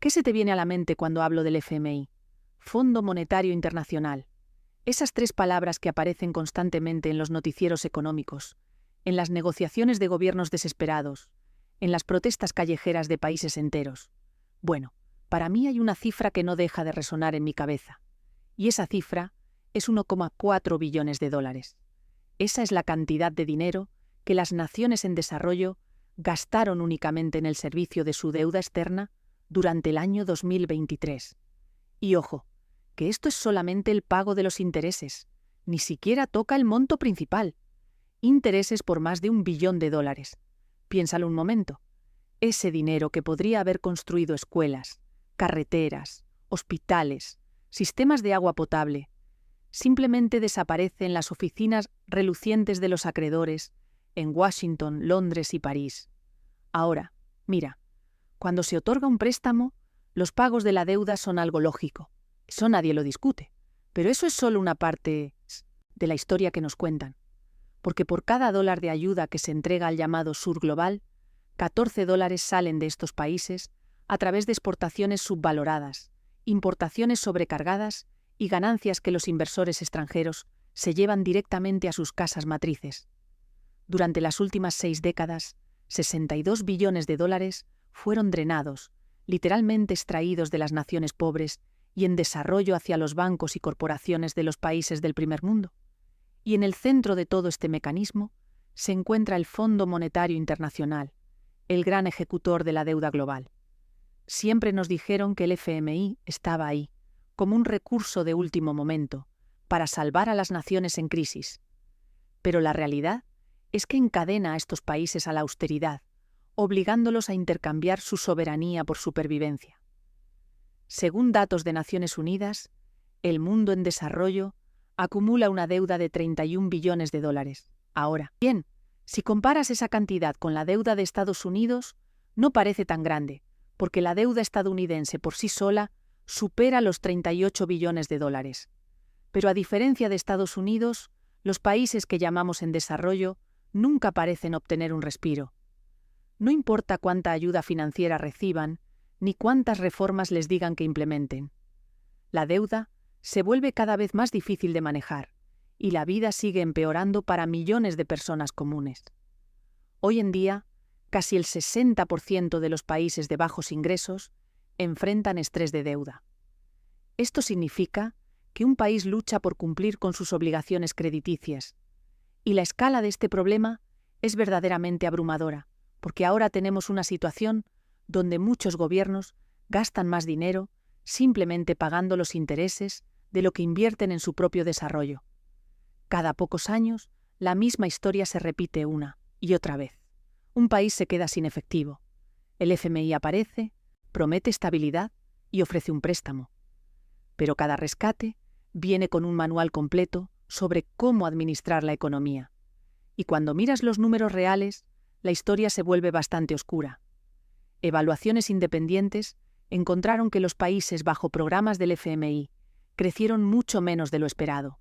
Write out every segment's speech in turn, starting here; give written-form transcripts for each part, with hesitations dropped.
¿Qué se te viene a la mente cuando hablo del FMI? Fondo Monetario Internacional. Esas tres palabras que aparecen constantemente en los noticieros económicos, en las negociaciones de gobiernos desesperados, en las protestas callejeras de países enteros. Bueno, para mí hay una cifra que no deja de resonar en mi cabeza. Y esa cifra es 1,4 billones de dólares. Esa es la cantidad de dinero que las naciones en desarrollo gastaron únicamente en el servicio de su deuda externa durante el año 2023. Y ojo, que esto es solamente el pago de los intereses, ni siquiera toca el monto principal. Intereses por más de 1 billón de dólares. Piénsalo un momento. Ese dinero que podría haber construido escuelas, carreteras, hospitales, sistemas de agua potable, simplemente desaparece en las oficinas relucientes de los acreedores en Washington, Londres y París. Ahora, mira, cuando se otorga un préstamo, los pagos de la deuda son algo lógico. Eso nadie lo discute. Pero eso es solo una parte de la historia que nos cuentan. Porque por cada dólar de ayuda que se entrega al llamado Sur Global, 14 dólares salen de estos países a través de exportaciones subvaloradas, importaciones sobrecargadas y ganancias que los inversores extranjeros se llevan directamente a sus casas matrices. Durante las últimas 6 décadas, 62 billones de dólares fueron drenados, literalmente extraídos de las naciones pobres y en desarrollo hacia los bancos y corporaciones de los países del primer mundo. Y en el centro de todo este mecanismo se encuentra el Fondo Monetario Internacional, el gran ejecutor de la deuda global. Siempre nos dijeron que el FMI estaba ahí, como un recurso de último momento, para salvar a las naciones en crisis. Pero la realidad es que encadena a estos países a la austeridad, obligándolos a intercambiar su soberanía por supervivencia. Según datos de Naciones Unidas, el mundo en desarrollo acumula una deuda de 31 billones de dólares. Ahora, bien, si comparas esa cantidad con la deuda de Estados Unidos, no parece tan grande, porque la deuda estadounidense por sí sola supera los 38 billones de dólares. Pero a diferencia de Estados Unidos, los países que llamamos en desarrollo nunca parecen obtener un respiro. No importa cuánta ayuda financiera reciban, ni cuántas reformas les digan que implementen. La deuda se vuelve cada vez más difícil de manejar, y la vida sigue empeorando para millones de personas comunes. Hoy en día, casi el 60% de los países de bajos ingresos enfrentan estrés de deuda. Esto significa que un país lucha por cumplir con sus obligaciones crediticias, y la escala de este problema es verdaderamente abrumadora, porque ahora tenemos una situación donde muchos gobiernos gastan más dinero simplemente pagando los intereses de lo que invierten en su propio desarrollo. Cada pocos años, la misma historia se repite una y otra vez. Un país se queda sin efectivo. El FMI aparece, promete estabilidad y ofrece un préstamo. Pero cada rescate viene con un manual completo sobre cómo administrar la economía. Y cuando miras los números reales, la historia se vuelve bastante oscura. Evaluaciones independientes encontraron que los países bajo programas del FMI crecieron mucho menos de lo esperado.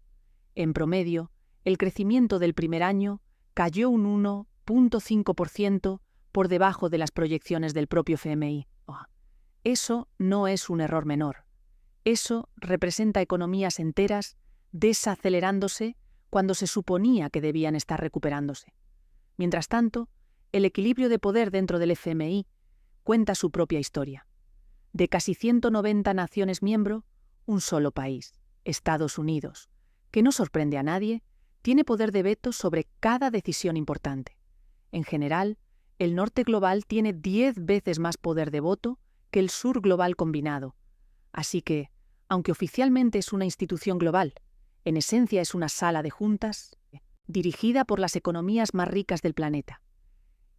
En promedio, el crecimiento del primer año cayó un 1,5% por debajo de las proyecciones del propio FMI. Eso no es un error menor. Eso representa economías enteras desacelerándose cuando se suponía que debían estar recuperándose. Mientras tanto, el equilibrio de poder dentro del FMI cuenta su propia historia. De casi 190 naciones miembro, un solo país, Estados Unidos, que no sorprende a nadie, tiene poder de veto sobre cada decisión importante. En general, el norte global tiene 10 veces más poder de voto que el sur global combinado. Así que, aunque oficialmente es una institución global, en esencia es una sala de juntas dirigida por las economías más ricas del planeta.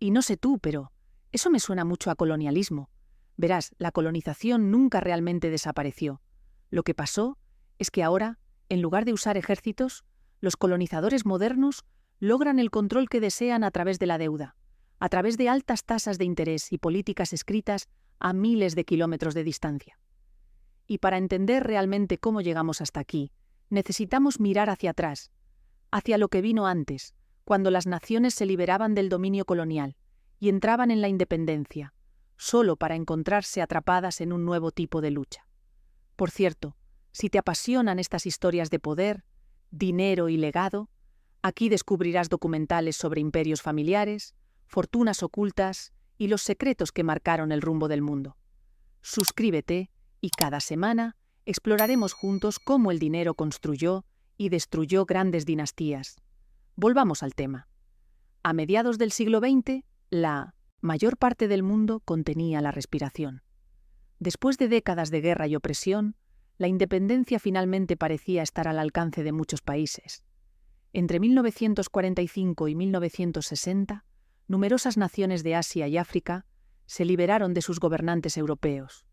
Y no sé tú, pero eso me suena mucho a colonialismo. Verás, la colonización nunca realmente desapareció. Lo que pasó es que ahora, en lugar de usar ejércitos, los colonizadores modernos logran el control que desean a través de la deuda, a través de altas tasas de interés y políticas escritas a miles de kilómetros de distancia. Y para entender realmente cómo llegamos hasta aquí, necesitamos mirar hacia atrás, hacia lo que vino antes, cuando las naciones se liberaban del dominio colonial y entraban en la independencia, solo para encontrarse atrapadas en un nuevo tipo de lucha. Por cierto, si te apasionan estas historias de poder, dinero y legado, aquí descubrirás documentales sobre imperios familiares, fortunas ocultas y los secretos que marcaron el rumbo del mundo. Suscríbete y cada semana exploraremos juntos cómo el dinero construyó y destruyó grandes dinastías. Volvamos al tema. A mediados del siglo XX, la mayor parte del mundo contenía la respiración. Después de décadas de guerra y opresión, la independencia finalmente parecía estar al alcance de muchos países. Entre 1945 y 1960, numerosas naciones de Asia y África se liberaron de sus gobernantes europeos.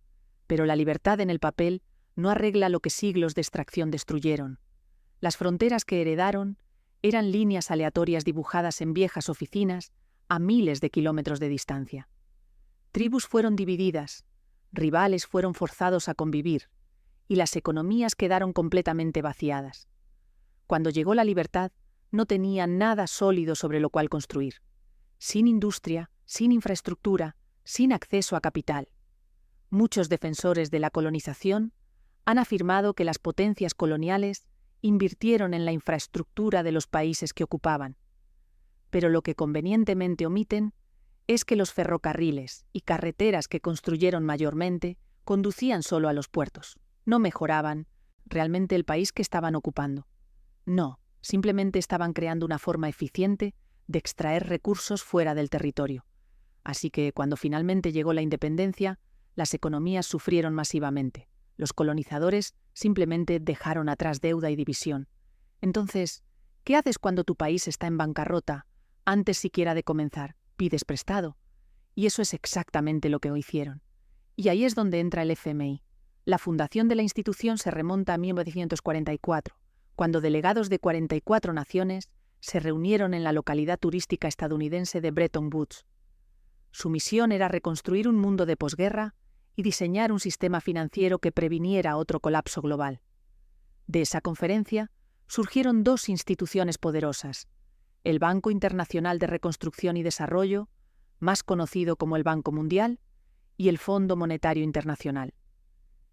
Pero la libertad en el papel no arregla lo que siglos de extracción destruyeron. Las fronteras que heredaron eran líneas aleatorias dibujadas en viejas oficinas a miles de kilómetros de distancia. Tribus fueron divididas, rivales fueron forzados a convivir, y las economías quedaron completamente vaciadas. Cuando llegó la libertad, no tenían nada sólido sobre lo cual construir. Sin industria, sin infraestructura, sin acceso a capital. Muchos defensores de la colonización han afirmado que las potencias coloniales invirtieron en la infraestructura de los países que ocupaban. Pero lo que convenientemente omiten es que los ferrocarriles y carreteras que construyeron mayormente conducían solo a los puertos. No mejoraban realmente el país que estaban ocupando. No, simplemente estaban creando una forma eficiente de extraer recursos fuera del territorio. Así que, cuando finalmente llegó la independencia, las economías sufrieron masivamente. Los colonizadores simplemente dejaron atrás deuda y división. Entonces, ¿qué haces cuando tu país está en bancarrota? Antes siquiera de comenzar, pides prestado. Y eso es exactamente lo que hicieron. Y ahí es donde entra el FMI. La fundación de la institución se remonta a 1944, cuando delegados de 44 naciones se reunieron en la localidad turística estadounidense de Bretton Woods. Su misión era reconstruir un mundo de posguerra y diseñar un sistema financiero que previniera otro colapso global. De esa conferencia surgieron dos instituciones poderosas: el Banco Internacional de Reconstrucción y Desarrollo, más conocido como el Banco Mundial, y el Fondo Monetario Internacional.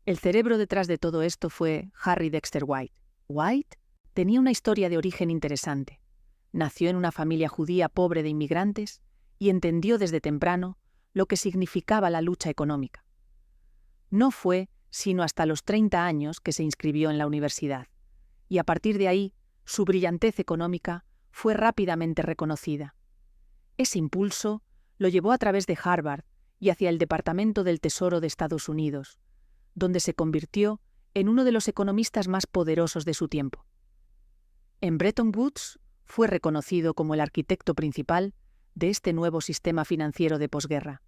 El cerebro detrás de todo esto fue Harry Dexter White. White tenía una historia de origen interesante. Nació en una familia judía pobre de inmigrantes y entendió desde temprano lo que significaba la lucha económica. No fue sino hasta los 30 años que se inscribió en la universidad, y a partir de ahí su brillantez económica fue rápidamente reconocida. Ese impulso lo llevó a través de Harvard y hacia el Departamento del Tesoro de Estados Unidos, donde se convirtió en uno de los economistas más poderosos de su tiempo. En Bretton Woods fue reconocido como el arquitecto principal de este nuevo sistema financiero de posguerra,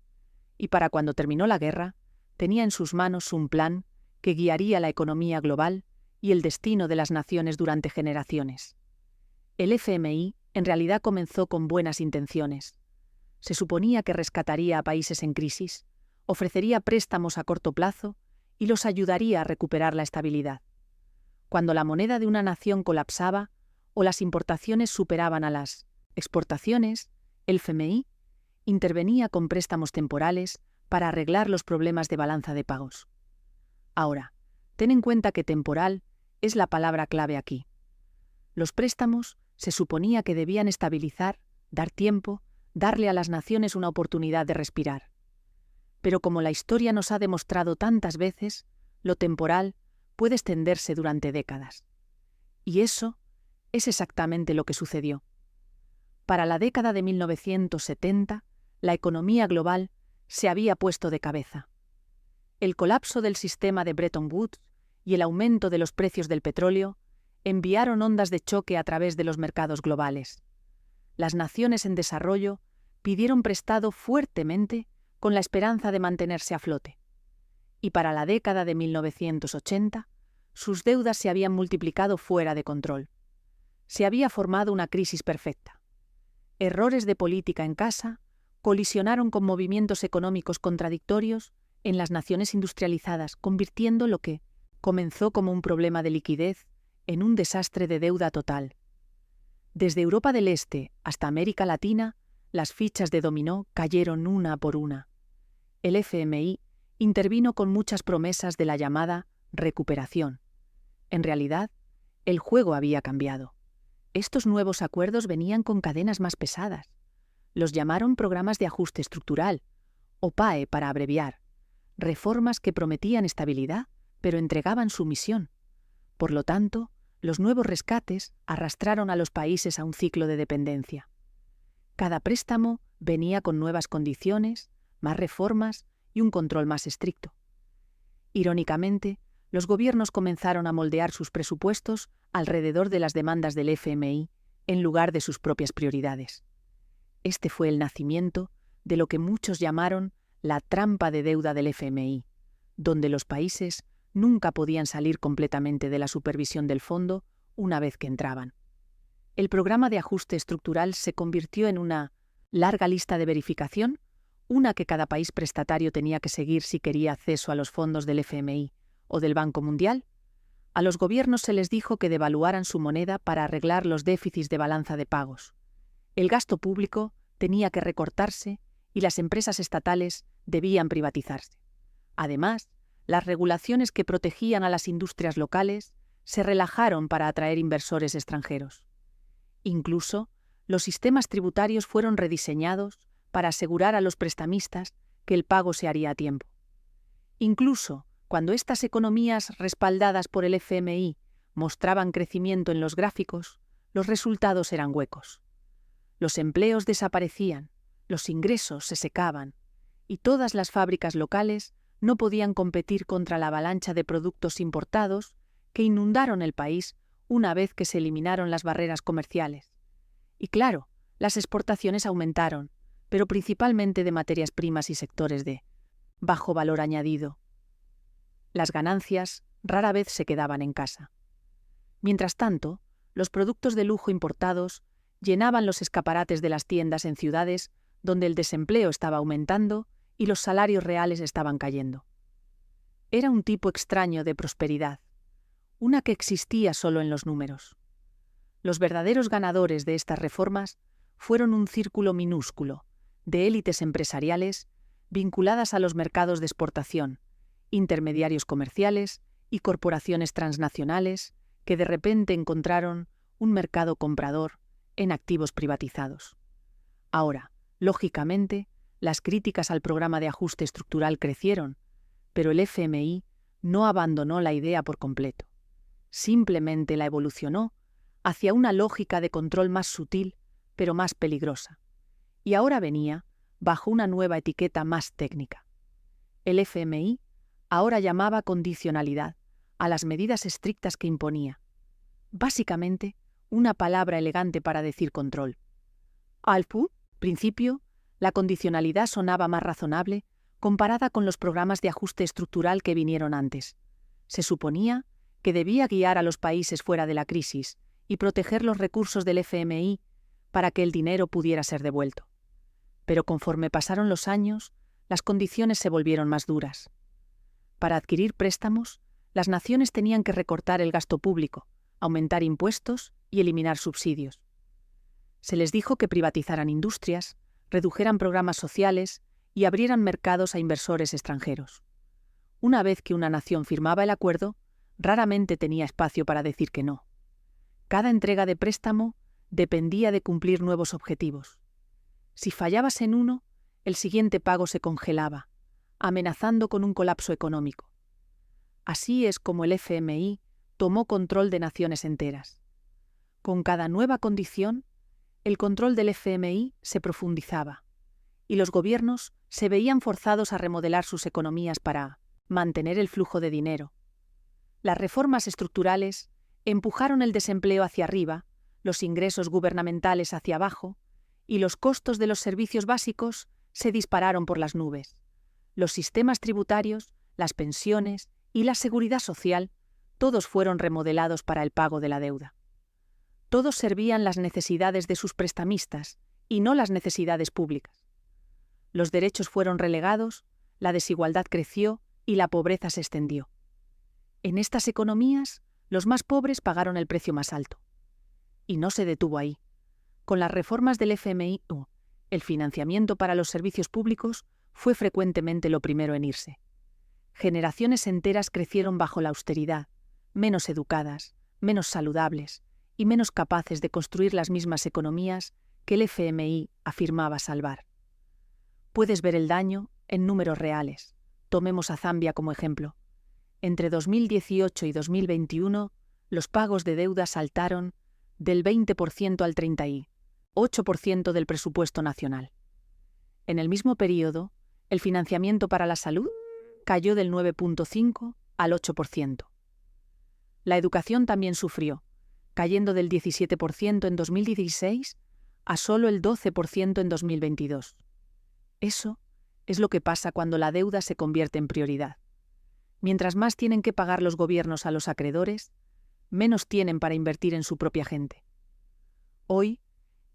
y para cuando terminó la guerra, tenía en sus manos un plan que guiaría la economía global y el destino de las naciones durante generaciones. El FMI en realidad comenzó con buenas intenciones. Se suponía que rescataría a países en crisis, ofrecería préstamos a corto plazo y los ayudaría a recuperar la estabilidad. Cuando la moneda de una nación colapsaba o las importaciones superaban a las exportaciones, el FMI intervenía con préstamos temporales para arreglar los problemas de balanza de pagos. Ahora, ten en cuenta que temporal es la palabra clave aquí. Los préstamos se suponía que debían estabilizar, dar tiempo, darle a las naciones una oportunidad de respirar. Pero como la historia nos ha demostrado tantas veces, lo temporal puede extenderse durante décadas. Y eso es exactamente lo que sucedió. Para la década de 1970, la economía global se había puesto de cabeza. El colapso del sistema de Bretton Woods y el aumento de los precios del petróleo enviaron ondas de choque a través de los mercados globales. Las naciones en desarrollo pidieron prestado fuertemente con la esperanza de mantenerse a flote. Y para la década de 1980, sus deudas se habían multiplicado fuera de control. Se había formado una crisis perfecta. Errores de política en casa colisionaron con movimientos económicos contradictorios en las naciones industrializadas, convirtiendo lo que comenzó como un problema de liquidez en un desastre de deuda total. Desde Europa del Este hasta América Latina, las fichas de dominó cayeron una por una. el FMI intervino con muchas promesas de la llamada recuperación. En realidad, el juego había cambiado. Estos nuevos acuerdos venían con cadenas más pesadas. Los llamaron programas de ajuste estructural, o PAE para abreviar, reformas que prometían estabilidad, pero entregaban sumisión. Por lo tanto, los nuevos rescates arrastraron a los países a un ciclo de dependencia. Cada préstamo venía con nuevas condiciones, más reformas y un control más estricto. Irónicamente, los gobiernos comenzaron a moldear sus presupuestos alrededor de las demandas del FMI en lugar de sus propias prioridades. Este fue el nacimiento de lo que muchos llamaron la trampa de deuda del FMI, donde los países nunca podían salir completamente de la supervisión del fondo una vez que entraban. El programa de ajuste estructural se convirtió en una larga lista de verificación, una que cada país prestatario tenía que seguir si quería acceso a los fondos del FMI o del Banco Mundial. A los gobiernos se les dijo que devaluaran su moneda para arreglar los déficits de balanza de pagos. El gasto público tenía que recortarse y las empresas estatales debían privatizarse. Además, las regulaciones que protegían a las industrias locales se relajaron para atraer inversores extranjeros. Incluso, los sistemas tributarios fueron rediseñados para asegurar a los prestamistas que el pago se haría a tiempo. Incluso, cuando estas economías respaldadas por el FMI mostraban crecimiento en los gráficos, los resultados eran huecos. Los empleos desaparecían, los ingresos se secaban, y todas las fábricas locales no podían competir contra la avalancha de productos importados que inundaron el país una vez que se eliminaron las barreras comerciales. Y claro, las exportaciones aumentaron, pero principalmente de materias primas y sectores de bajo valor añadido. Las ganancias rara vez se quedaban en casa. Mientras tanto, los productos de lujo importados llenaban los escaparates de las tiendas en ciudades donde el desempleo estaba aumentando y los salarios reales estaban cayendo. Era un tipo extraño de prosperidad, una que existía solo en los números. Los verdaderos ganadores de estas reformas fueron un círculo minúsculo de élites empresariales vinculadas a los mercados de exportación, intermediarios comerciales y corporaciones transnacionales que de repente encontraron un mercado comprador en activos privatizados. Ahora, lógicamente, las críticas al programa de ajuste estructural crecieron, pero el FMI no abandonó la idea por completo. Simplemente la evolucionó hacia una lógica de control más sutil, pero más peligrosa. Y ahora venía bajo una nueva etiqueta más técnica. El FMI ahora llamaba condicionalidad a las medidas estrictas que imponía. Básicamente, una palabra elegante para decir control. Al principio, la condicionalidad sonaba más razonable comparada con los programas de ajuste estructural que vinieron antes. Se suponía que debía guiar a los países fuera de la crisis y proteger los recursos del FMI para que el dinero pudiera ser devuelto. Pero conforme pasaron los años, las condiciones se volvieron más duras. Para adquirir préstamos, las naciones tenían que recortar el gasto público, aumentar impuestos y eliminar subsidios. Se les dijo que privatizaran industrias, redujeran programas sociales y abrieran mercados a inversores extranjeros. Una vez que una nación firmaba el acuerdo, raramente tenía espacio para decir que no. Cada entrega de préstamo dependía de cumplir nuevos objetivos. Si fallabas en uno, el siguiente pago se congelaba, amenazando con un colapso económico. Así es como el FMI tomó control de naciones enteras. Con cada nueva condición, el control del FMI se profundizaba, y los gobiernos se veían forzados a remodelar sus economías para mantener el flujo de dinero. Las reformas estructurales empujaron el desempleo hacia arriba, los ingresos gubernamentales hacia abajo, y los costos de los servicios básicos se dispararon por las nubes. Los sistemas tributarios, las pensiones y la seguridad social, todos fueron remodelados para el pago de la deuda. Todos servían las necesidades de sus prestamistas y no las necesidades públicas. Los derechos fueron relegados, la desigualdad creció y la pobreza se extendió. En estas economías, los más pobres pagaron el precio más alto. Y no se detuvo ahí. Con las reformas del FMI, el financiamiento para los servicios públicos fue frecuentemente lo primero en irse. Generaciones enteras crecieron bajo la austeridad, menos educadas, menos saludables y menos capaces de construir las mismas economías que el FMI afirmaba salvar. Puedes ver el daño en números reales. Tomemos a Zambia como ejemplo. Entre 2018 y 2021, los pagos de deuda saltaron del 20% al 38% del presupuesto nacional. En el mismo periodo, el financiamiento para la salud cayó del 9,5% al 8%. La educación también sufrió, cayendo del 17% en 2016 a solo el 12% en 2022. Eso es lo que pasa cuando la deuda se convierte en prioridad. Mientras más tienen que pagar los gobiernos a los acreedores, menos tienen para invertir en su propia gente. Hoy,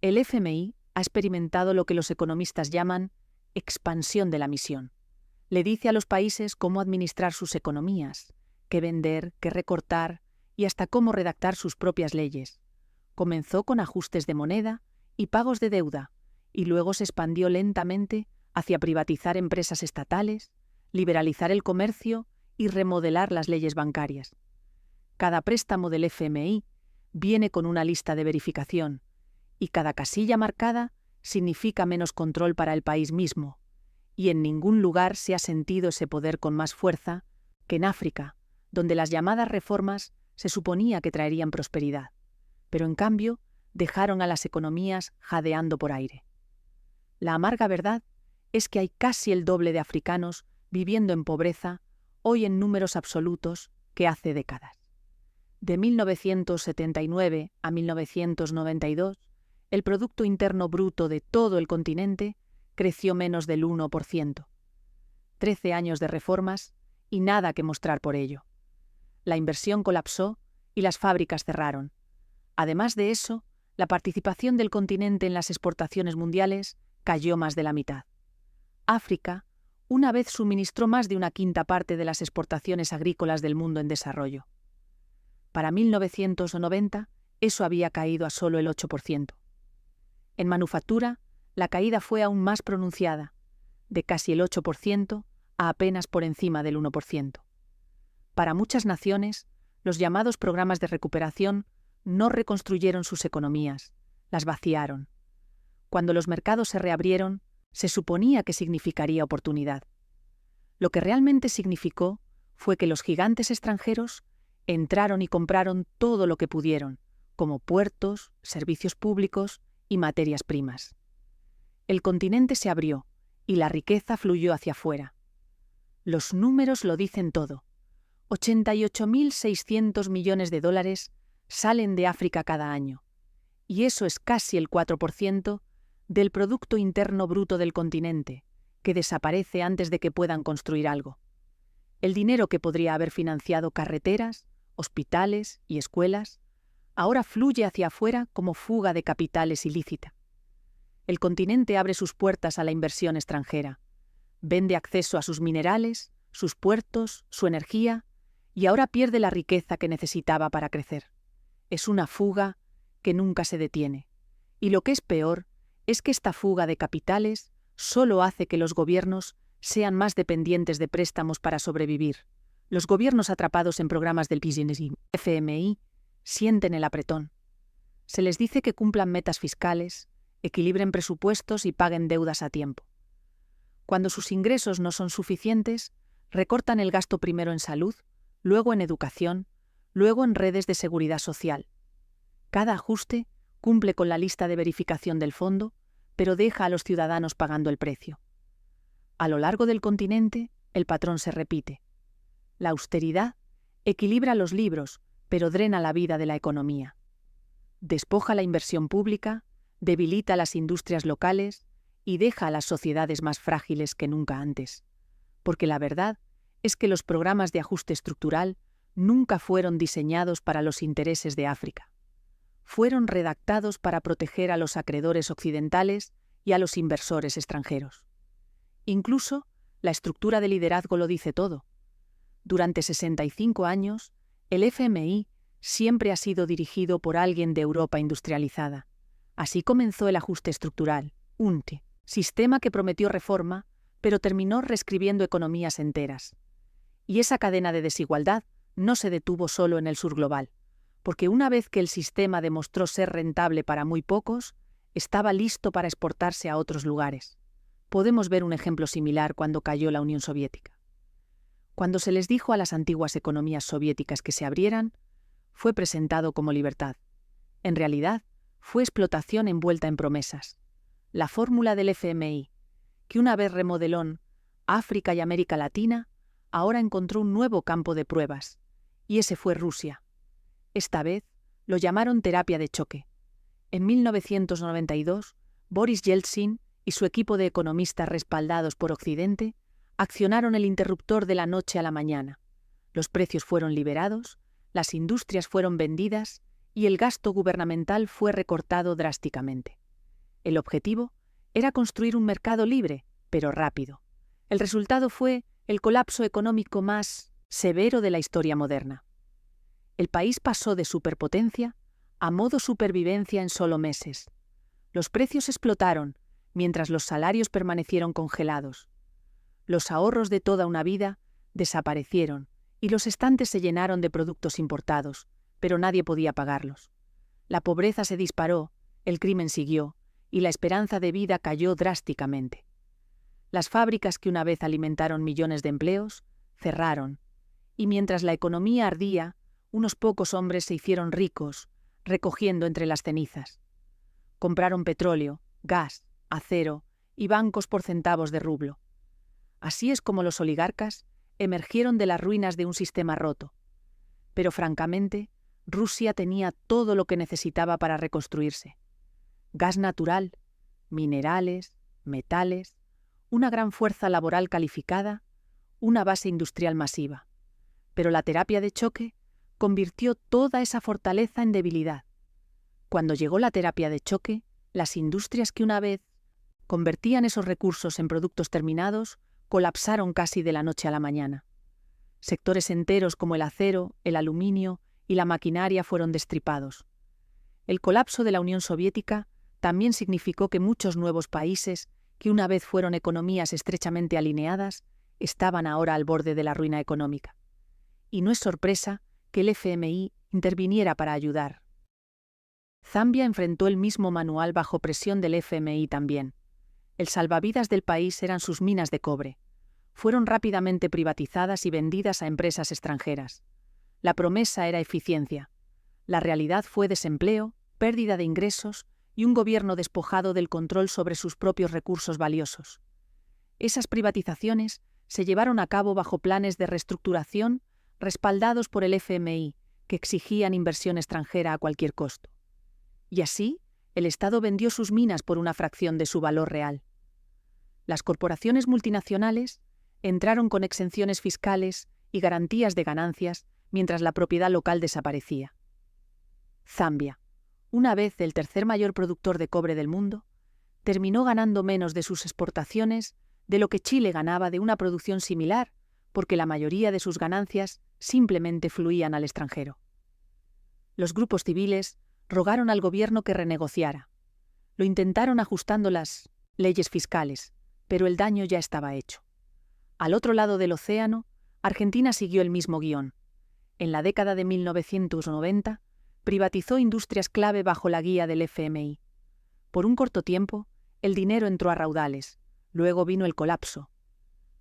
el FMI ha experimentado lo que los economistas llaman expansión de la misión. Le dice a los países cómo administrar sus economías, qué vender, qué recortar y hasta cómo redactar sus propias leyes. Comenzó con ajustes de moneda y pagos de deuda, y luego se expandió lentamente hacia privatizar empresas estatales, liberalizar el comercio y remodelar las leyes bancarias. Cada préstamo del FMI viene con una lista de verificación, y cada casilla marcada significa menos control para el país mismo, y en ningún lugar se ha sentido ese poder con más fuerza que en África, donde las llamadas reformas se suponía que traerían prosperidad, pero en cambio dejaron a las economías jadeando por aire. La amarga verdad es que hay casi el doble de africanos viviendo en pobreza hoy en números absolutos que hace décadas. De 1979 a 1992, el Producto Interno Bruto de todo el continente creció menos del 1%. 13 años de reformas y nada que mostrar por ello. La inversión colapsó y las fábricas cerraron. Además de eso, la participación del continente en las exportaciones mundiales cayó más de la mitad. África una vez suministró más de una quinta parte de las exportaciones agrícolas del mundo en desarrollo. Para 1990, eso había caído a solo el 8%. En manufactura, la caída fue aún más pronunciada, de casi el 8% a apenas por encima del 1%. Para muchas naciones, los llamados programas de recuperación no reconstruyeron sus economías, las vaciaron. Cuando los mercados se reabrieron, se suponía que significaría oportunidad. Lo que realmente significó fue que los gigantes extranjeros entraron y compraron todo lo que pudieron, como puertos, servicios públicos y materias primas. El continente se abrió y la riqueza fluyó hacia afuera. Los números lo dicen todo. 88.600 millones de dólares salen de África cada año, y eso es casi el 4% del Producto Interno Bruto del continente, que desaparece antes de que puedan construir algo. El dinero que podría haber financiado carreteras, hospitales y escuelas, ahora fluye hacia afuera como fuga de capitales ilícita. El continente abre sus puertas a la inversión extranjera, vende acceso a sus minerales, sus puertos, su energía, y ahora pierde la riqueza que necesitaba para crecer. Es una fuga que nunca se detiene. Y lo que es peor es que esta fuga de capitales solo hace que los gobiernos sean más dependientes de préstamos para sobrevivir. Los gobiernos atrapados en programas del FMI sienten el apretón. Se les dice que cumplan metas fiscales, equilibren presupuestos y paguen deudas a tiempo. Cuando sus ingresos no son suficientes, recortan el gasto primero en salud, luego en educación, luego en redes de seguridad social. Cada ajuste cumple con la lista de verificación del fondo, pero deja a los ciudadanos pagando el precio. A lo largo del continente, el patrón se repite. La austeridad equilibra los libros, pero drena la vida de la economía. Despoja la inversión pública, debilita las industrias locales y deja a las sociedades más frágiles que nunca antes. Porque la verdad es que los programas de ajuste estructural nunca fueron diseñados para los intereses de África. Fueron redactados para proteger a los acreedores occidentales y a los inversores extranjeros. Incluso, la estructura de liderazgo lo dice todo. Durante 65 años, el FMI siempre ha sido dirigido por alguien de Europa industrializada. Así comenzó el ajuste estructural, un sistema que prometió reforma, pero terminó reescribiendo economías enteras. Y esa cadena de desigualdad no se detuvo solo en el sur global, porque una vez que el sistema demostró ser rentable para muy pocos, estaba listo para exportarse a otros lugares. Podemos ver un ejemplo similar cuando cayó la Unión Soviética. Cuando se les dijo a las antiguas economías soviéticas que se abrieran, fue presentado como libertad. En realidad, fue explotación envuelta en promesas. La fórmula del FMI, que una vez remodeló África y América Latina, ahora encontró un nuevo campo de pruebas, y ese fue Rusia. Esta vez lo llamaron terapia de choque. En 1992, Boris Yeltsin y su equipo de economistas respaldados por Occidente accionaron el interruptor de la noche a la mañana. Los precios fueron liberados, las industrias fueron vendidas y el gasto gubernamental fue recortado drásticamente. El objetivo era construir un mercado libre, pero rápido. El resultado fue el colapso económico más severo de la historia moderna. El país pasó de superpotencia a modo supervivencia en solo meses. Los precios explotaron, mientras los salarios permanecieron congelados. Los ahorros de toda una vida desaparecieron y los estantes se llenaron de productos importados, pero nadie podía pagarlos. La pobreza se disparó, el crimen siguió y la esperanza de vida cayó drásticamente. Las fábricas que una vez alimentaron millones de empleos cerraron, y mientras la economía ardía, unos pocos hombres se hicieron ricos, recogiendo entre las cenizas. Compraron petróleo, gas, acero y bancos por centavos de rublo. Así es como los oligarcas emergieron de las ruinas de un sistema roto. Pero francamente, Rusia tenía todo lo que necesitaba para reconstruirse. Gas natural, minerales, metales, una gran fuerza laboral calificada, una base industrial masiva. Pero la terapia de choque convirtió toda esa fortaleza en debilidad. Cuando llegó la terapia de choque, las industrias que una vez convertían esos recursos en productos terminados colapsaron casi de la noche a la mañana. Sectores enteros como el acero, el aluminio y la maquinaria fueron destripados. El colapso de la Unión Soviética también significó que muchos nuevos países, que una vez fueron economías estrechamente alineadas, estaban ahora al borde de la ruina económica. Y no es sorpresa que el FMI interviniera para ayudar. Zambia enfrentó el mismo manual bajo presión del FMI también. El salvavidas del país eran sus minas de cobre. Fueron rápidamente privatizadas y vendidas a empresas extranjeras. La promesa era eficiencia. La realidad fue desempleo, pérdida de ingresos y un gobierno despojado del control sobre sus propios recursos valiosos. Esas privatizaciones se llevaron a cabo bajo planes de reestructuración respaldados por el FMI, que exigían inversión extranjera a cualquier costo. Y así, el Estado vendió sus minas por una fracción de su valor real. Las corporaciones multinacionales entraron con exenciones fiscales y garantías de ganancias mientras la propiedad local desaparecía. Zambia, una vez el tercer mayor productor de cobre del mundo, terminó ganando menos de sus exportaciones de lo que Chile ganaba de una producción similar, porque la mayoría de sus ganancias simplemente fluían al extranjero. Los grupos civiles rogaron al gobierno que renegociara. Lo intentaron ajustando las leyes fiscales, pero el daño ya estaba hecho. Al otro lado del océano, Argentina siguió el mismo guión. En la década de 1990, privatizó industrias clave bajo la guía del FMI. Por un corto tiempo, el dinero entró a raudales, luego vino el colapso.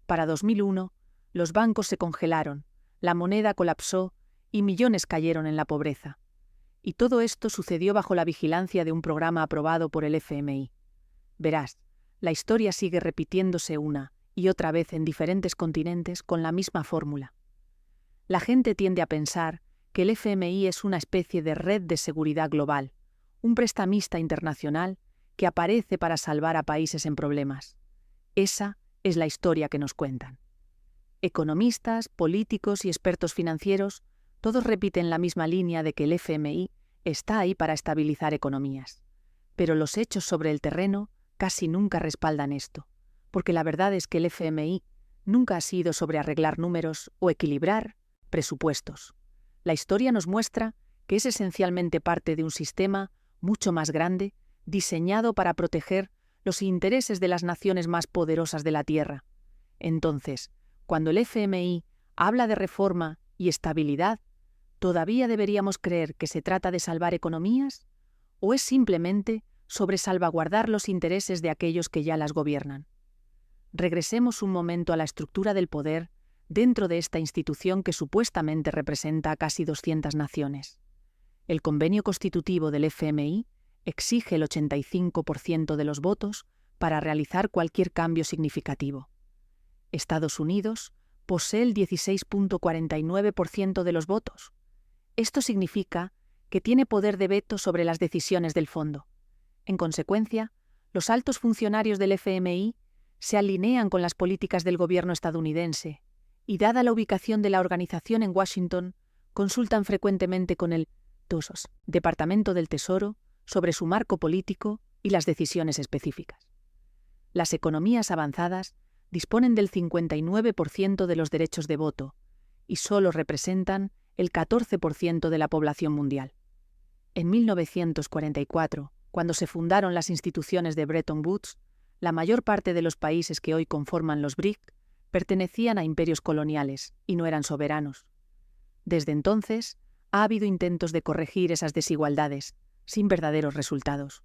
Para 2001, los bancos se congelaron, la moneda colapsó y millones cayeron en la pobreza. Y todo esto sucedió bajo la vigilancia de un programa aprobado por el FMI. Verás, la historia sigue repitiéndose una y otra vez en diferentes continentes con la misma fórmula. La gente tiende a pensar que el FMI es una especie de red de seguridad global, un prestamista internacional que aparece para salvar a países en problemas. Esa es la historia que nos cuentan. Economistas, políticos y expertos financieros, todos repiten la misma línea de que el FMI está ahí para estabilizar economías. Pero los hechos sobre el terreno casi nunca respaldan esto, porque la verdad es que el FMI nunca ha sido sobre arreglar números o equilibrar presupuestos. La historia nos muestra que es esencialmente parte de un sistema mucho más grande, diseñado para proteger los intereses de las naciones más poderosas de la Tierra, Entonces, cuando el FMI habla de reforma y estabilidad, ¿todavía deberíamos creer que se trata de salvar economías? ¿O es simplemente sobre salvaguardar los intereses de aquellos que ya las gobiernan? Regresemos un momento a la estructura del poder dentro de esta institución que supuestamente representa a casi 200 naciones. El convenio constitutivo del FMI exige el 85% de los votos para realizar cualquier cambio significativo. Estados Unidos posee el 16.49% de los votos. Esto significa que tiene poder de veto sobre las decisiones del fondo. En consecuencia, los altos funcionarios del FMI se alinean con las políticas del gobierno estadounidense y, dada la ubicación de la organización en Washington, consultan frecuentemente con el Departamento del Tesoro sobre su marco político y las decisiones específicas. Las economías avanzadas disponen del 59% de los derechos de voto y solo representan el 14% de la población mundial. En 1944, cuando se fundaron las instituciones de Bretton Woods, la mayor parte de los países que hoy conforman los BRIC pertenecían a imperios coloniales y no eran soberanos. Desde entonces, ha habido intentos de corregir esas desigualdades, sin verdaderos resultados.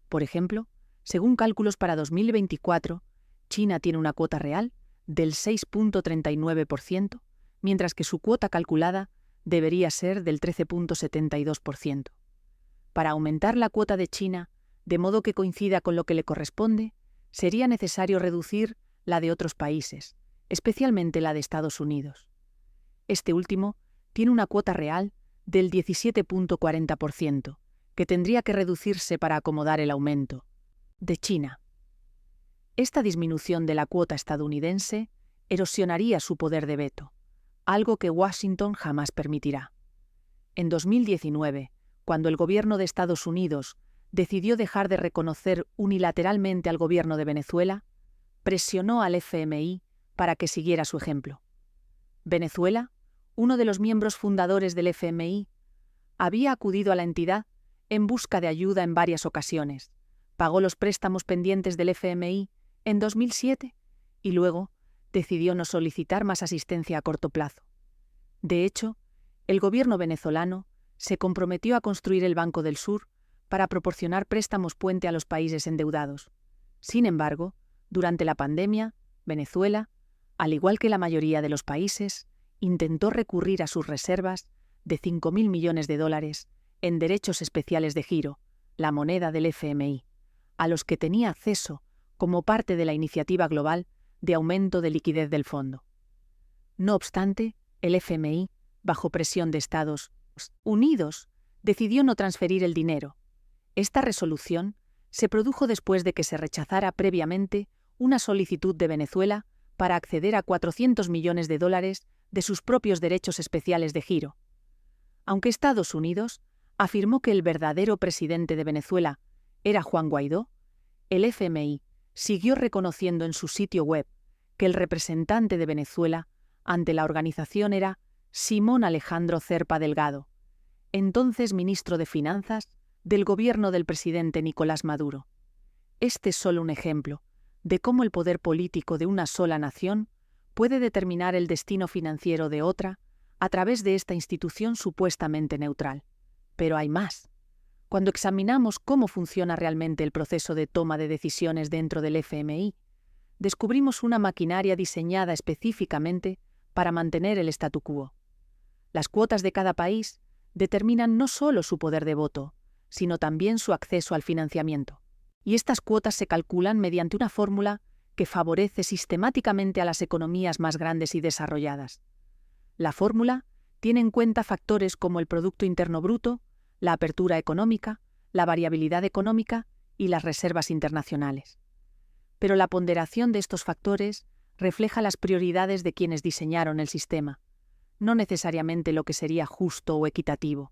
Por ejemplo, según cálculos para 2024, China tiene una cuota real del 6.39%, mientras que su cuota calculada debería ser del 13.72%. Para aumentar la cuota de China, de modo que coincida con lo que le corresponde, sería necesario reducir la de otros países, especialmente la de Estados Unidos. Este último tiene una cuota real del 17.40%, que tendría que reducirse para acomodar el aumento de China. Esta disminución de la cuota estadounidense erosionaría su poder de veto, algo que Washington jamás permitirá. En 2019, cuando el gobierno de Estados Unidos decidió dejar de reconocer unilateralmente al gobierno de Venezuela, presionó al FMI para que siguiera su ejemplo. Venezuela, uno de los miembros fundadores del FMI, había acudido a la entidad en busca de ayuda en varias ocasiones, pagó los préstamos pendientes del FMI en 2007 y luego decidió no solicitar más asistencia a corto plazo. De hecho, el gobierno venezolano se comprometió a construir el Banco del Sur para proporcionar préstamos puente a los países endeudados. Sin embargo, durante la pandemia, Venezuela, al igual que la mayoría de los países, intentó recurrir a sus reservas de $5.000 millones en derechos especiales de giro, la moneda del FMI, a los que tenía acceso como parte de la iniciativa global de aumento de liquidez del fondo. No obstante, el FMI, bajo presión de Estados Unidos, decidió no transferir el dinero. Esta resolución se produjo después de que se rechazara previamente una solicitud de Venezuela para acceder a $400 millones de sus propios derechos especiales de giro. Aunque Estados Unidos afirmó que el verdadero presidente de Venezuela era Juan Guaidó, el FMI siguió reconociendo en su sitio web que el representante de Venezuela ante la organización era Simón Alejandro Cerpa Delgado, entonces ministro de Finanzas del gobierno del presidente Nicolás Maduro. Este es solo un ejemplo de cómo el poder político de una sola nación puede determinar el destino financiero de otra a través de esta institución supuestamente neutral. Pero hay más. Cuando examinamos cómo funciona realmente el proceso de toma de decisiones dentro del FMI, descubrimos una maquinaria diseñada específicamente para mantener el statu quo. Las cuotas de cada país determinan no solo su poder de voto, sino también su acceso al financiamiento. Y estas cuotas se calculan mediante una fórmula que favorece sistemáticamente a las economías más grandes y desarrolladas. La fórmula tiene en cuenta factores como el Producto Interno Bruto, la apertura económica, la variabilidad económica y las reservas internacionales. Pero la ponderación de estos factores refleja las prioridades de quienes diseñaron el sistema, no necesariamente lo que sería justo o equitativo.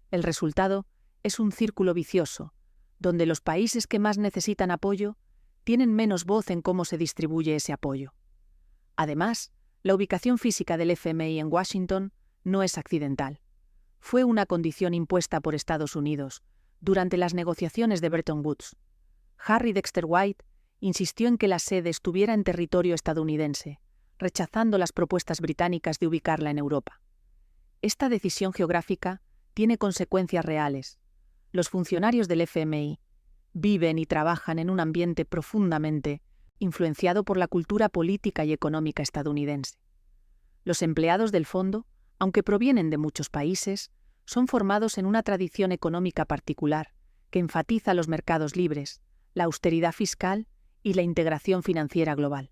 El resultado es un círculo vicioso, donde los países que más necesitan apoyo tienen menos voz en cómo se distribuye ese apoyo. Además, la ubicación física del FMI en Washington no es accidental. Fue una condición impuesta por Estados Unidos durante las negociaciones de Bretton Woods. Harry Dexter White insistió en que la sede estuviera en territorio estadounidense, rechazando las propuestas británicas de ubicarla en Europa. Esta decisión geográfica tiene consecuencias reales. Los funcionarios del FMI viven y trabajan en un ambiente profundamente influenciado por la cultura política y económica estadounidense. Los empleados del fondo, aunque provienen de muchos países, son formados en una tradición económica particular que enfatiza los mercados libres, la austeridad fiscal y la integración financiera global.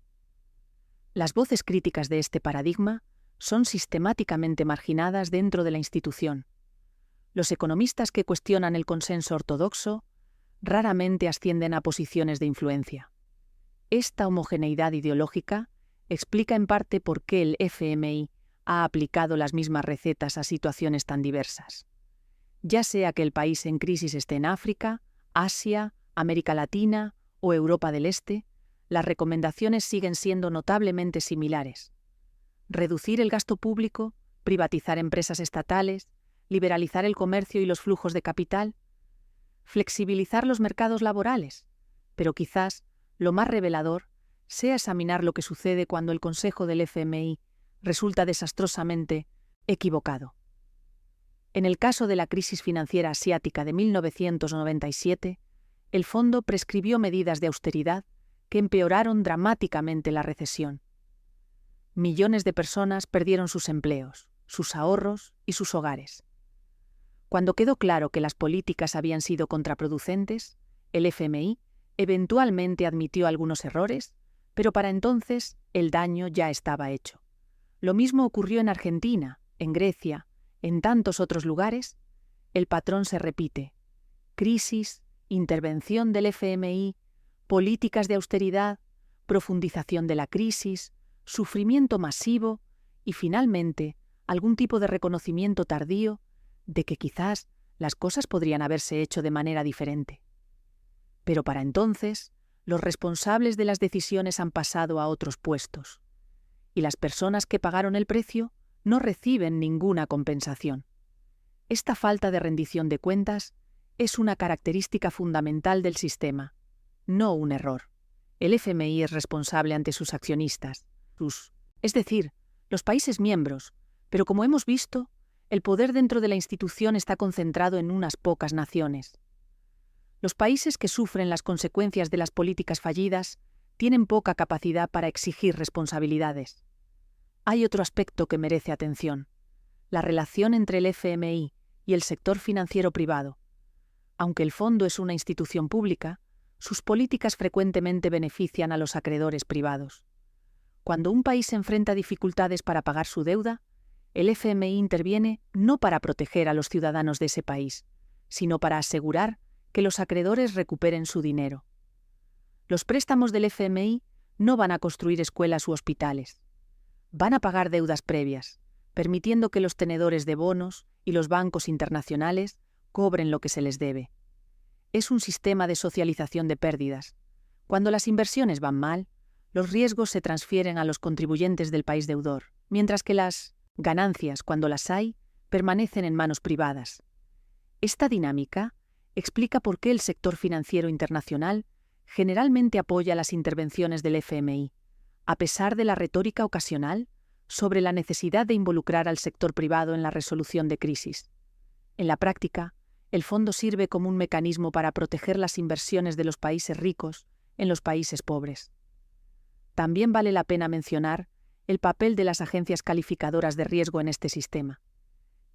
Las voces críticas de este paradigma son sistemáticamente marginadas dentro de la institución. Los economistas que cuestionan el consenso ortodoxo raramente ascienden a posiciones de influencia. Esta homogeneidad ideológica explica en parte por qué el FMI ha aplicado las mismas recetas a situaciones tan diversas. Ya sea que el país en crisis esté en África, Asia, América Latina o Europa del Este, las recomendaciones siguen siendo notablemente similares. Reducir el gasto público, privatizar empresas estatales, liberalizar el comercio y los flujos de capital, flexibilizar los mercados laborales, pero quizás lo más revelador sea examinar lo que sucede cuando el Consejo del FMI resulta desastrosamente equivocado. En el caso de la crisis financiera asiática de 1997, el fondo prescribió medidas de austeridad que empeoraron dramáticamente la recesión. Millones de personas perdieron sus empleos, sus ahorros y sus hogares. Cuando quedó claro que las políticas habían sido contraproducentes, el FMI eventualmente admitió algunos errores, pero para entonces el daño ya estaba hecho. Lo mismo ocurrió en Argentina, en Grecia, en tantos otros lugares. El patrón se repite: crisis, intervención del FMI, políticas de austeridad, profundización de la crisis, sufrimiento masivo y, finalmente, algún tipo de reconocimiento tardío de que quizás las cosas podrían haberse hecho de manera diferente. Pero para entonces, los responsables de las decisiones han pasado a otros puestos, y las personas que pagaron el precio no reciben ninguna compensación. Esta falta de rendición de cuentas es una característica fundamental del sistema, no un error. El FMI es responsable ante sus accionistas, es decir, los países miembros, pero como hemos visto, el poder dentro de la institución está concentrado en unas pocas naciones. Los países que sufren las consecuencias de las políticas fallidas tienen poca capacidad para exigir responsabilidades. Hay otro aspecto que merece atención: la relación entre el FMI y el sector financiero privado. Aunque el fondo es una institución pública, sus políticas frecuentemente benefician a los acreedores privados. Cuando un país enfrenta dificultades para pagar su deuda, el FMI interviene no para proteger a los ciudadanos de ese país, sino para asegurar que los acreedores recuperen su dinero. Los préstamos del FMI no van a construir escuelas u hospitales. Van a pagar deudas previas, permitiendo que los tenedores de bonos y los bancos internacionales cobren lo que se les debe. Es un sistema de socialización de pérdidas. Cuando las inversiones van mal, los riesgos se transfieren a los contribuyentes del país deudor, mientras que las ganancias, cuando las hay, permanecen en manos privadas. Esta dinámica explica por qué el sector financiero internacional generalmente apoya las intervenciones del FMI, a pesar de la retórica ocasional sobre la necesidad de involucrar al sector privado en la resolución de crisis. En la práctica, el fondo sirve como un mecanismo para proteger las inversiones de los países ricos en los países pobres. También vale la pena mencionar el papel de las agencias calificadoras de riesgo en este sistema.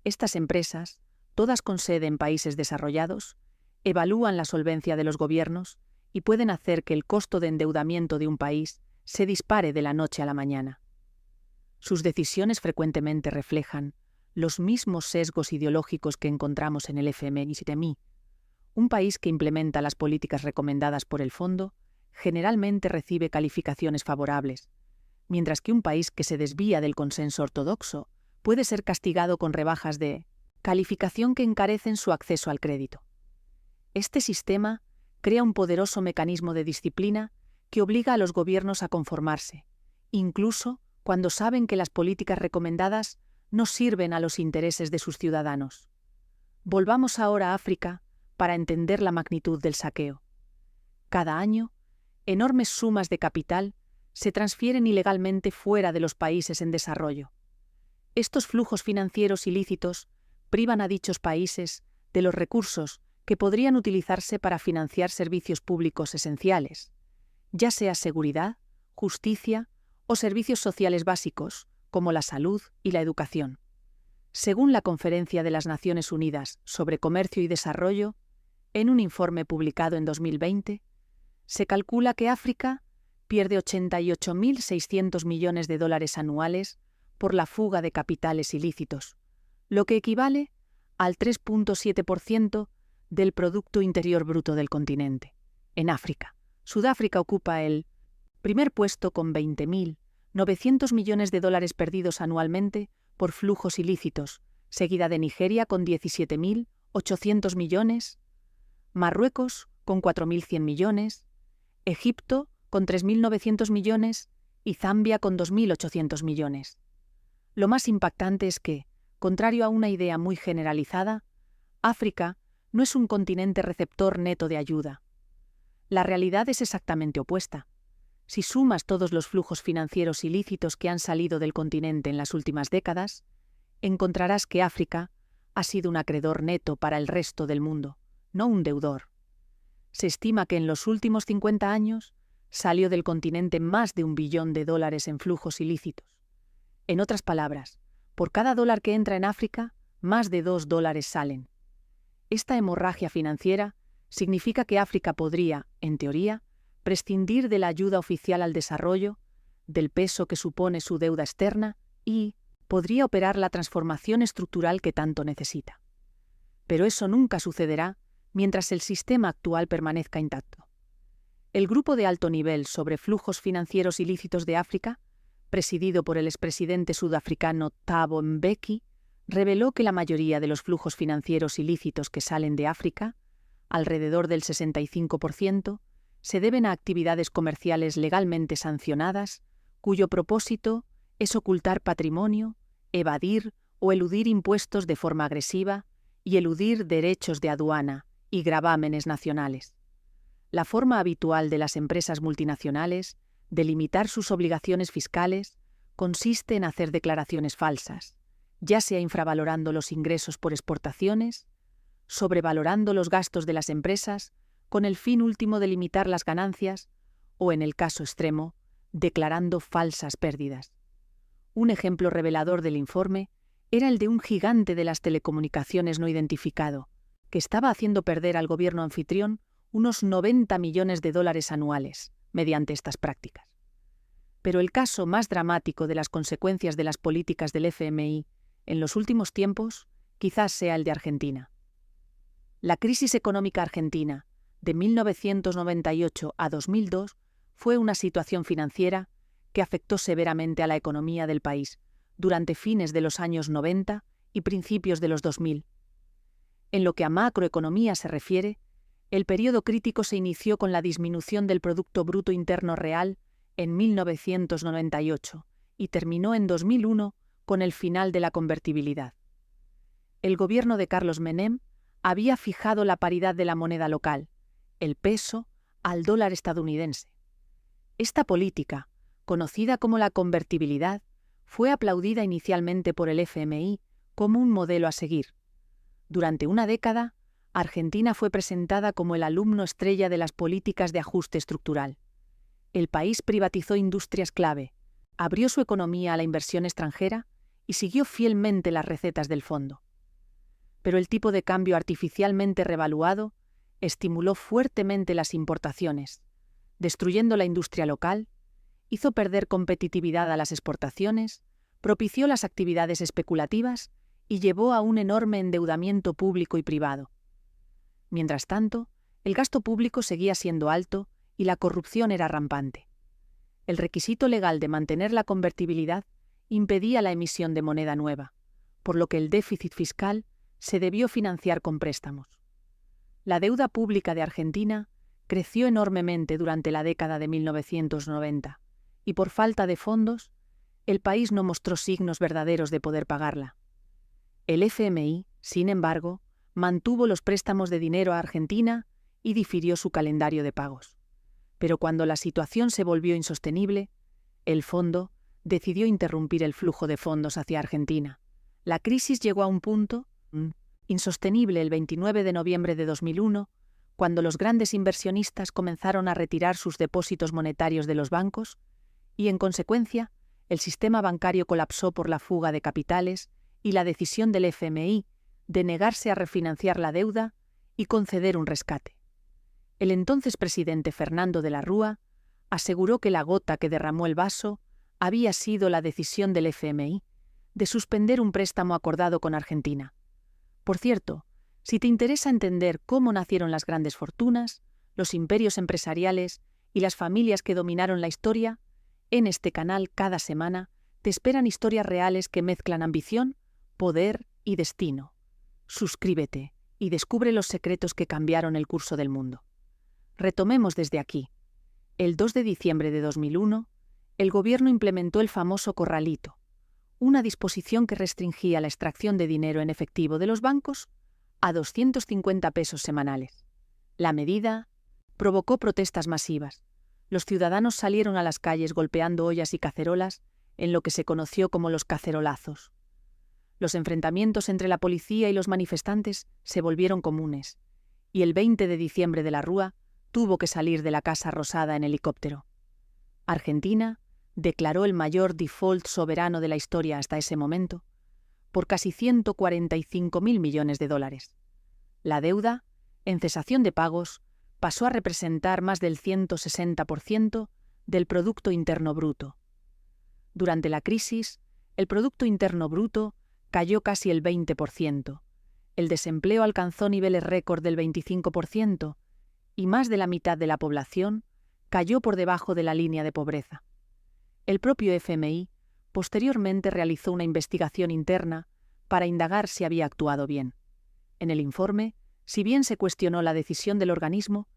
Estas empresas, todas con sede en países desarrollados, evalúan la solvencia de los gobiernos y pueden hacer que el costo de endeudamiento de un país se dispare de la noche a la mañana. Sus decisiones frecuentemente reflejan los mismos sesgos ideológicos que encontramos en el FMI. Un país que implementa las políticas recomendadas por el fondo generalmente recibe calificaciones favorables, mientras que un país que se desvía del consenso ortodoxo puede ser castigado con rebajas de calificación que encarecen su acceso al crédito. Este sistema crea un poderoso mecanismo de disciplina que obliga a los gobiernos a conformarse, incluso cuando saben que las políticas recomendadas no sirven a los intereses de sus ciudadanos. Volvamos ahora a África para entender la magnitud del saqueo. Cada año, enormes sumas de capital se transfieren ilegalmente fuera de los países en desarrollo. Estos flujos financieros ilícitos privan a dichos países de los recursos que podrían utilizarse para financiar servicios públicos esenciales, ya sea seguridad, justicia o servicios sociales básicos, como la salud y la educación. Según la Conferencia de las Naciones Unidas sobre Comercio y Desarrollo, en un informe publicado en 2020, se calcula que África pierde 88.600 millones de dólares anuales por la fuga de capitales ilícitos, lo que equivale al 3.7% del Producto Interior Bruto del continente. En África, Sudáfrica ocupa el primer puesto con 20.900 millones de dólares perdidos anualmente por flujos ilícitos, seguida de Nigeria con 17.800 millones, Marruecos con 4.100 millones, Egipto con 3.900 millones y Zambia con 2.800 millones. Lo más impactante es que, contrario a una idea muy generalizada, África no es un continente receptor neto de ayuda. La realidad es exactamente opuesta. Si sumas todos los flujos financieros ilícitos que han salido del continente en las últimas décadas, encontrarás que África ha sido un acreedor neto para el resto del mundo, no un deudor. Se estima que en los últimos 50 años salió del continente más de $1 billón en flujos ilícitos. En otras palabras, por cada dólar que entra en África, más de $2 salen. Esta hemorragia financiera significa que África podría, en teoría, prescindir de la ayuda oficial al desarrollo, del peso que supone su deuda externa y podría operar la transformación estructural que tanto necesita. Pero eso nunca sucederá mientras el sistema actual permanezca intacto. El Grupo de Alto Nivel sobre Flujos Financieros Ilícitos de África, presidido por el expresidente sudafricano Thabo Mbeki, reveló que la mayoría de los flujos financieros ilícitos que salen de África, alrededor del 65%, se deben a actividades comerciales legalmente sancionadas, cuyo propósito es ocultar patrimonio, evadir o eludir impuestos de forma agresiva y eludir derechos de aduana y gravámenes nacionales. La forma habitual de las empresas multinacionales de limitar sus obligaciones fiscales consiste en hacer declaraciones falsas, ya sea infravalorando los ingresos por exportaciones, sobrevalorando los gastos de las empresas con el fin último de limitar las ganancias o, en el caso extremo, declarando falsas pérdidas. Un ejemplo revelador del informe era el de un gigante de las telecomunicaciones no identificado, que estaba haciendo perder al gobierno anfitrión unos $90 millones anuales mediante estas prácticas. Pero el caso más dramático de las consecuencias de las políticas del FMI en los últimos tiempos quizás sea el de Argentina. La crisis económica argentina, de 1998 a 2002, fue una situación financiera que afectó severamente a la economía del país durante fines de los años 90 y principios de los 2000. En lo que a macroeconomía se refiere, el periodo crítico se inició con la disminución del Producto Bruto Interno Real en 1998 y terminó en 2001 con el final de la convertibilidad. El gobierno de Carlos Menem había fijado la paridad de la moneda local, el peso, al dólar estadounidense. Esta política, conocida como la convertibilidad, fue aplaudida inicialmente por el FMI como un modelo a seguir. Durante una década, Argentina fue presentada como el alumno estrella de las políticas de ajuste estructural. El país privatizó industrias clave, abrió su economía a la inversión extranjera y siguió fielmente las recetas del fondo. Pero el tipo de cambio artificialmente revaluado estimuló fuertemente las importaciones, destruyendo la industria local, hizo perder competitividad a las exportaciones, propició las actividades especulativas y llevó a un enorme endeudamiento público y privado. Mientras tanto, el gasto público seguía siendo alto y la corrupción era rampante. El requisito legal de mantener la convertibilidad impedía la emisión de moneda nueva, por lo que el déficit fiscal se debió financiar con préstamos. La deuda pública de Argentina creció enormemente durante la década de 1990 y por falta de fondos, el país no mostró signos verdaderos de poder pagarla. El FMI, sin embargo, mantuvo los préstamos de dinero a Argentina y difirió su calendario de pagos. Pero cuando la situación se volvió insostenible, el fondo decidió interrumpir el flujo de fondos hacia Argentina. La crisis llegó a un punto insostenible el 29 de noviembre de 2001, cuando los grandes inversionistas comenzaron a retirar sus depósitos monetarios de los bancos y, en consecuencia, el sistema bancario colapsó por la fuga de capitales y la decisión del FMI de negarse a refinanciar la deuda y conceder un rescate. El entonces presidente Fernando de la Rúa aseguró que la gota que derramó el vaso había sido la decisión del FMI de suspender un préstamo acordado con Argentina. Por cierto, si te interesa entender cómo nacieron las grandes fortunas, los imperios empresariales y las familias que dominaron la historia, en este canal cada semana te esperan historias reales que mezclan ambición, poder y destino. Suscríbete y descubre los secretos que cambiaron el curso del mundo. Retomemos desde aquí. El 2 de diciembre de 2001, el gobierno implementó el famoso corralito, una disposición que restringía la extracción de dinero en efectivo de los bancos a 250 pesos semanales. La medida provocó protestas masivas. Los ciudadanos salieron a las calles golpeando ollas y cacerolas en lo que se conoció como los cacerolazos. Los enfrentamientos entre la policía y los manifestantes se volvieron comunes, y el 20 de diciembre de la Rúa tuvo que salir de la Casa Rosada en helicóptero. Argentina declaró el mayor default soberano de la historia hasta ese momento, por casi 145.000 millones de dólares. La deuda, en cesación de pagos, pasó a representar más del 160% del Producto Interno Bruto. Durante la crisis, el Producto Interno Bruto cayó casi el 20%, el desempleo alcanzó niveles récord del 25% y más de la mitad de la población cayó por debajo de la línea de pobreza. El propio FMI posteriormente realizó una investigación interna para indagar si había actuado bien. En el informe, si bien se cuestionó la decisión del organismo,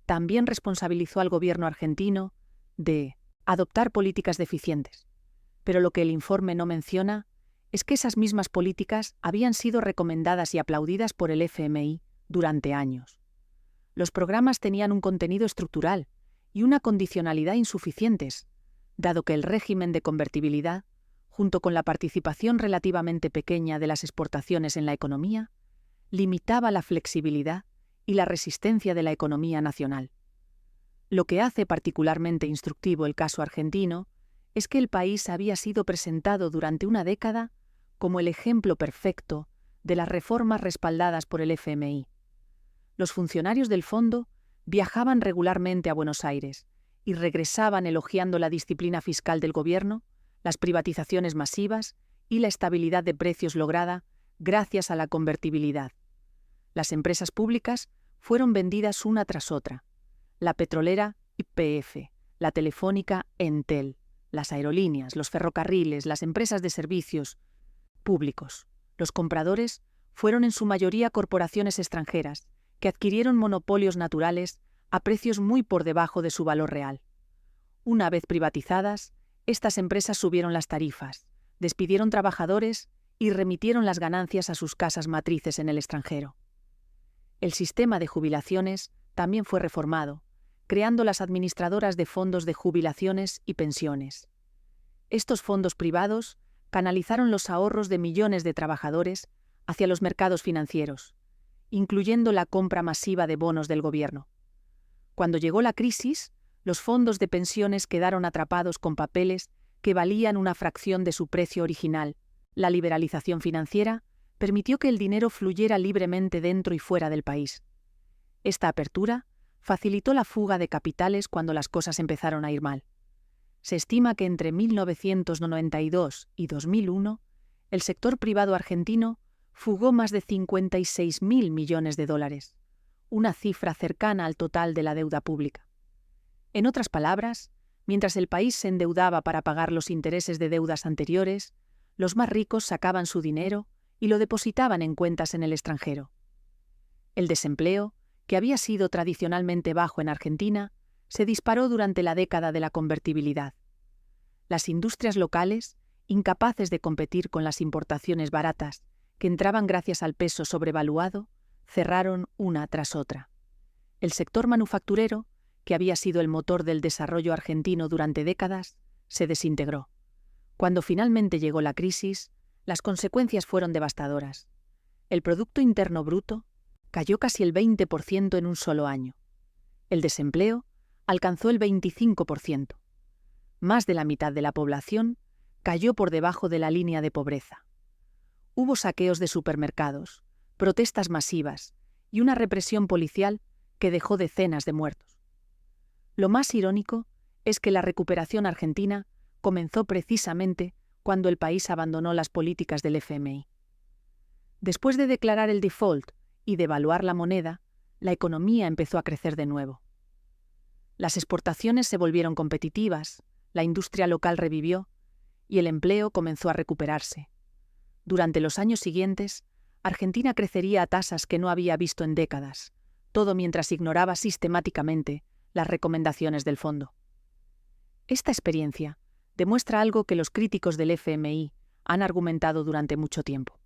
también responsabilizó al gobierno argentino de adoptar políticas deficientes. Pero lo que el informe no menciona es que esas mismas políticas habían sido recomendadas y aplaudidas por el FMI durante años. Los programas tenían un contenido estructural y una condicionalidad insuficientes, dado que el régimen de convertibilidad, junto con la participación relativamente pequeña de las exportaciones en la economía, limitaba la flexibilidad y la resistencia de la economía nacional. Lo que hace particularmente instructivo el caso argentino es que el país había sido presentado durante una década como el ejemplo perfecto de las reformas respaldadas por el FMI. Los funcionarios del fondo viajaban regularmente a Buenos Aires y regresaban elogiando la disciplina fiscal del gobierno, las privatizaciones masivas y la estabilidad de precios lograda gracias a la convertibilidad. Las empresas públicas fueron vendidas una tras otra. La petrolera YPF, la telefónica Entel, las aerolíneas, los ferrocarriles, las empresas de servicios públicos. Los compradores fueron en su mayoría corporaciones extranjeras que adquirieron monopolios naturales a precios muy por debajo de su valor real. Una vez privatizadas, estas empresas subieron las tarifas, despidieron trabajadores y remitieron las ganancias a sus casas matrices en el extranjero. El sistema de jubilaciones también fue reformado, creando las administradoras de fondos de jubilaciones y pensiones. Estos fondos privados canalizaron los ahorros de millones de trabajadores hacia los mercados financieros, incluyendo la compra masiva de bonos del gobierno. Cuando llegó la crisis, los fondos de pensiones quedaron atrapados con papeles que valían una fracción de su precio original. La liberalización financiera permitió que el dinero fluyera libremente dentro y fuera del país. Esta apertura facilitó la fuga de capitales cuando las cosas empezaron a ir mal. Se estima que entre 1992 y 2001, el sector privado argentino fugó más de 56.000 millones de dólares, una cifra cercana al total de la deuda pública. En otras palabras, mientras el país se endeudaba para pagar los intereses de deudas anteriores, los más ricos sacaban su dinero y lo depositaban en cuentas en el extranjero. El desempleo, que había sido tradicionalmente bajo en Argentina, se disparó durante la década de la convertibilidad. Las industrias locales, incapaces de competir con las importaciones baratas que entraban gracias al peso sobrevaluado, cerraron una tras otra. El sector manufacturero, que había sido el motor del desarrollo argentino durante décadas, se desintegró. Cuando finalmente llegó la crisis, las consecuencias fueron devastadoras. El Producto Interno Bruto cayó casi el 20% en un solo año. El desempleo alcanzó el 25%. Más de la mitad de la población cayó por debajo de la línea de pobreza. Hubo saqueos de supermercados, protestas masivas y una represión policial que dejó decenas de muertos. Lo más irónico es que la recuperación argentina comenzó precisamente cuando el país abandonó las políticas del FMI. Después de declarar el default y devaluar la moneda, la economía empezó a crecer de nuevo. Las exportaciones se volvieron competitivas, la industria local revivió y el empleo comenzó a recuperarse. Durante los años siguientes, Argentina crecería a tasas que no había visto en décadas, todo mientras ignoraba sistemáticamente las recomendaciones del fondo. Esta experiencia demuestra algo que los críticos del FMI han argumentado durante mucho tiempo.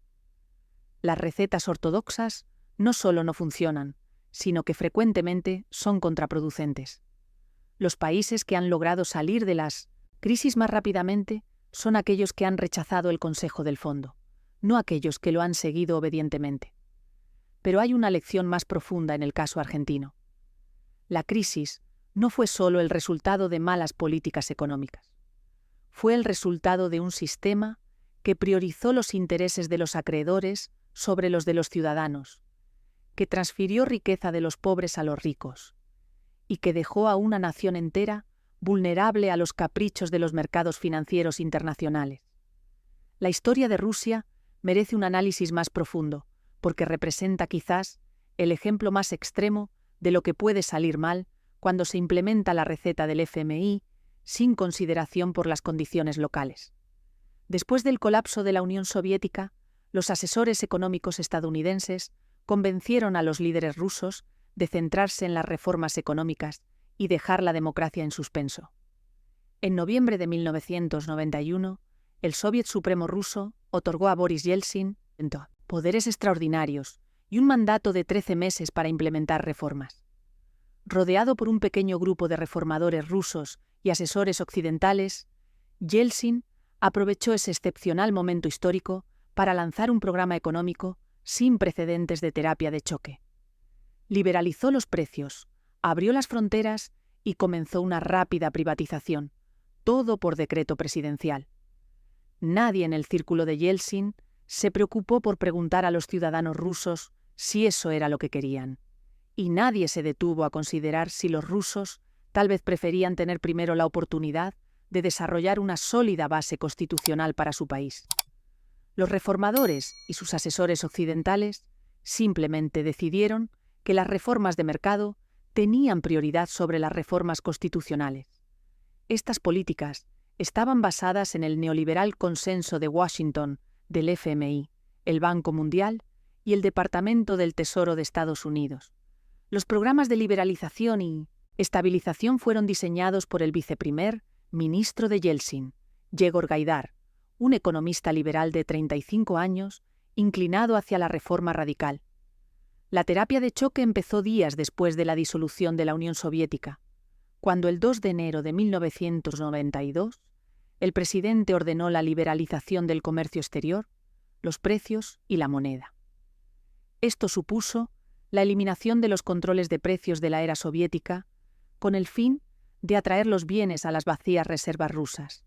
Las recetas ortodoxas no solo no funcionan, sino que frecuentemente son contraproducentes. Los países que han logrado salir de las crisis más rápidamente son aquellos que han rechazado el consejo del fondo, no aquellos que lo han seguido obedientemente. Pero hay una lección más profunda en el caso argentino. La crisis no fue solo el resultado de malas políticas económicas. Fue el resultado de un sistema que priorizó los intereses de los acreedores sobre los de los ciudadanos, que transfirió riqueza de los pobres a los ricos, y que dejó a una nación entera vulnerable a los caprichos de los mercados financieros internacionales. La historia de Rusia merece un análisis más profundo, porque representa quizás el ejemplo más extremo de lo que puede salir mal cuando se implementa la receta del FMI sin consideración por las condiciones locales. Después del colapso de la Unión Soviética, los asesores económicos estadounidenses convencieron a los líderes rusos de centrarse en las reformas económicas y dejar la democracia en suspenso. En noviembre de 1991, el Soviet Supremo ruso otorgó a Boris Yeltsin poderes extraordinarios y un mandato de 13 meses para implementar reformas. Rodeado por un pequeño grupo de reformadores rusos y asesores occidentales, Yeltsin aprovechó ese excepcional momento histórico para lanzar un programa económico sin precedentes de terapia de choque. Liberalizó los precios, abrió las fronteras y comenzó una rápida privatización, todo por decreto presidencial. Nadie en el círculo de Yeltsin se preocupó por preguntar a los ciudadanos rusos si eso era lo que querían, y nadie se detuvo a considerar si los rusos tal vez preferían tener primero la oportunidad de desarrollar una sólida base constitucional para su país. Los reformadores y sus asesores occidentales simplemente decidieron que las reformas de mercado tenían prioridad sobre las reformas constitucionales. Estas políticas estaban basadas en el neoliberal consenso de Washington, del FMI, el Banco Mundial y el Departamento del Tesoro de Estados Unidos. Los programas de liberalización y estabilización fueron diseñados por el viceprimer ministro de Yeltsin, Yegor Gaidar, un economista liberal de 35 años, inclinado hacia la reforma radical. La terapia de choque empezó días después de la disolución de la Unión Soviética, cuando el 2 de enero de 1992, el presidente ordenó la liberalización del comercio exterior, los precios y la moneda. Esto supuso la eliminación de los controles de precios de la era soviética, con el fin de atraer los bienes a las vacías reservas rusas.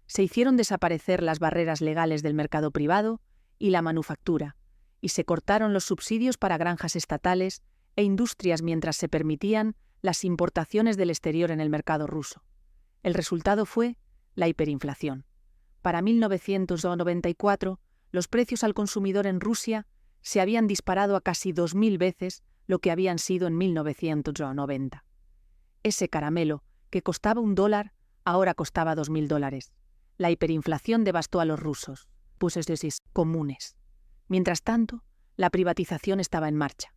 Se hicieron desaparecer las barreras legales del mercado privado y la manufactura, y se cortaron los subsidios para granjas estatales e industrias mientras se permitían las importaciones del exterior en el mercado ruso. El resultado fue la hiperinflación. Para 1994, los precios al consumidor en Rusia se habían disparado a casi 2000 veces lo que habían sido en 1990. Ese caramelo, que costaba $1, ahora costaba $2000. La hiperinflación devastó a los rusos, comunes. Mientras tanto, la privatización estaba en marcha.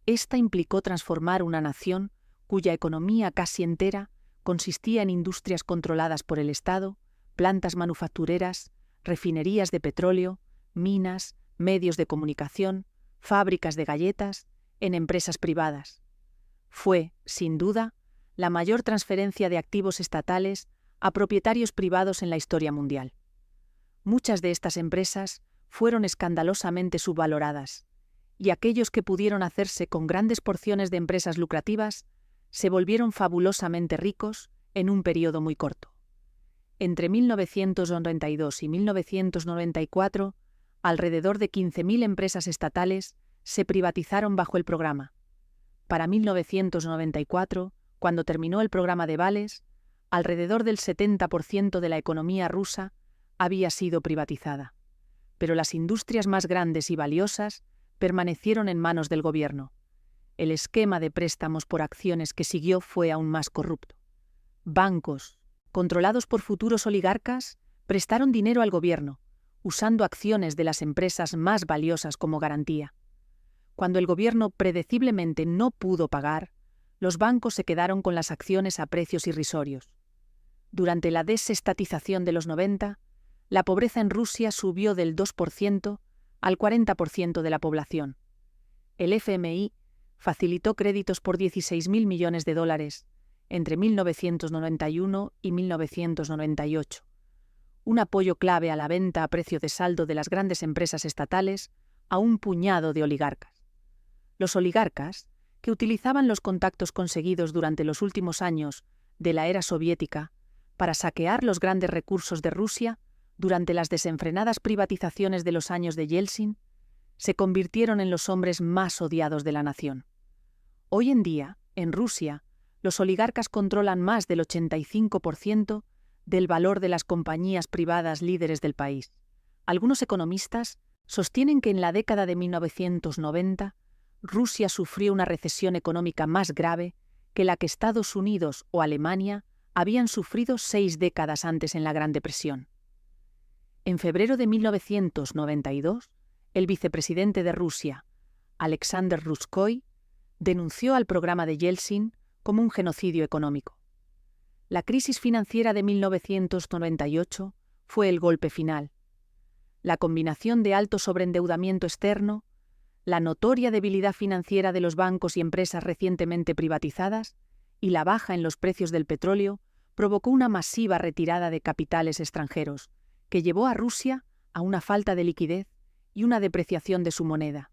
Esta implicó transformar una nación cuya economía casi entera consistía en industrias controladas por el Estado, plantas manufactureras, refinerías de petróleo, minas, medios de comunicación, fábricas de galletas, en empresas privadas. Fue, sin duda, la mayor transferencia de activos estatales a propietarios privados en la historia mundial. Muchas de estas empresas fueron escandalosamente subvaloradas, y aquellos que pudieron hacerse con grandes porciones de empresas lucrativas se volvieron fabulosamente ricos en un periodo muy corto. Entre 1992 y 1994, alrededor de 15.000 empresas estatales se privatizaron bajo el programa. Para 1994, cuando terminó el programa de vales, alrededor del 70% de la economía rusa había sido privatizada. Pero las industrias más grandes y valiosas permanecieron en manos del gobierno. El esquema de préstamos por acciones que siguió fue aún más corrupto. Bancos, controlados por futuros oligarcas, prestaron dinero al gobierno, usando acciones de las empresas más valiosas como garantía. Cuando el gobierno predeciblemente no pudo pagar, los bancos se quedaron con las acciones a precios irrisorios. Durante la desestatización de los 90, la pobreza en Rusia subió del 2% al 40% de la población. El FMI facilitó créditos por $16.000 millones entre 1991 y 1998. Un apoyo clave a la venta a precio de saldo de las grandes empresas estatales a un puñado de oligarcas. Los oligarcas, que utilizaban los contactos conseguidos durante los últimos años de la era soviética para saquear los grandes recursos de Rusia durante las desenfrenadas privatizaciones de los años de Yeltsin, se convirtieron en los hombres más odiados de la nación. Hoy en día, en Rusia, los oligarcas controlan más del 85% del valor de las compañías privadas líderes del país. Algunos economistas sostienen que en la década de 1990, Rusia sufrió una recesión económica más grave que la que Estados Unidos o Alemania habían sufrido 6 décadas antes en la Gran Depresión. En febrero de 1992, el vicepresidente de Rusia, Alexander Ruzhkoy, denunció al programa de Yeltsin como un genocidio económico. La crisis financiera de 1998 fue el golpe final. La combinación de alto sobreendeudamiento externo, la notoria debilidad financiera de los bancos y empresas recientemente privatizadas y la baja en los precios del petróleo provocó una masiva retirada de capitales extranjeros, que llevó a Rusia a una falta de liquidez y una depreciación de su moneda.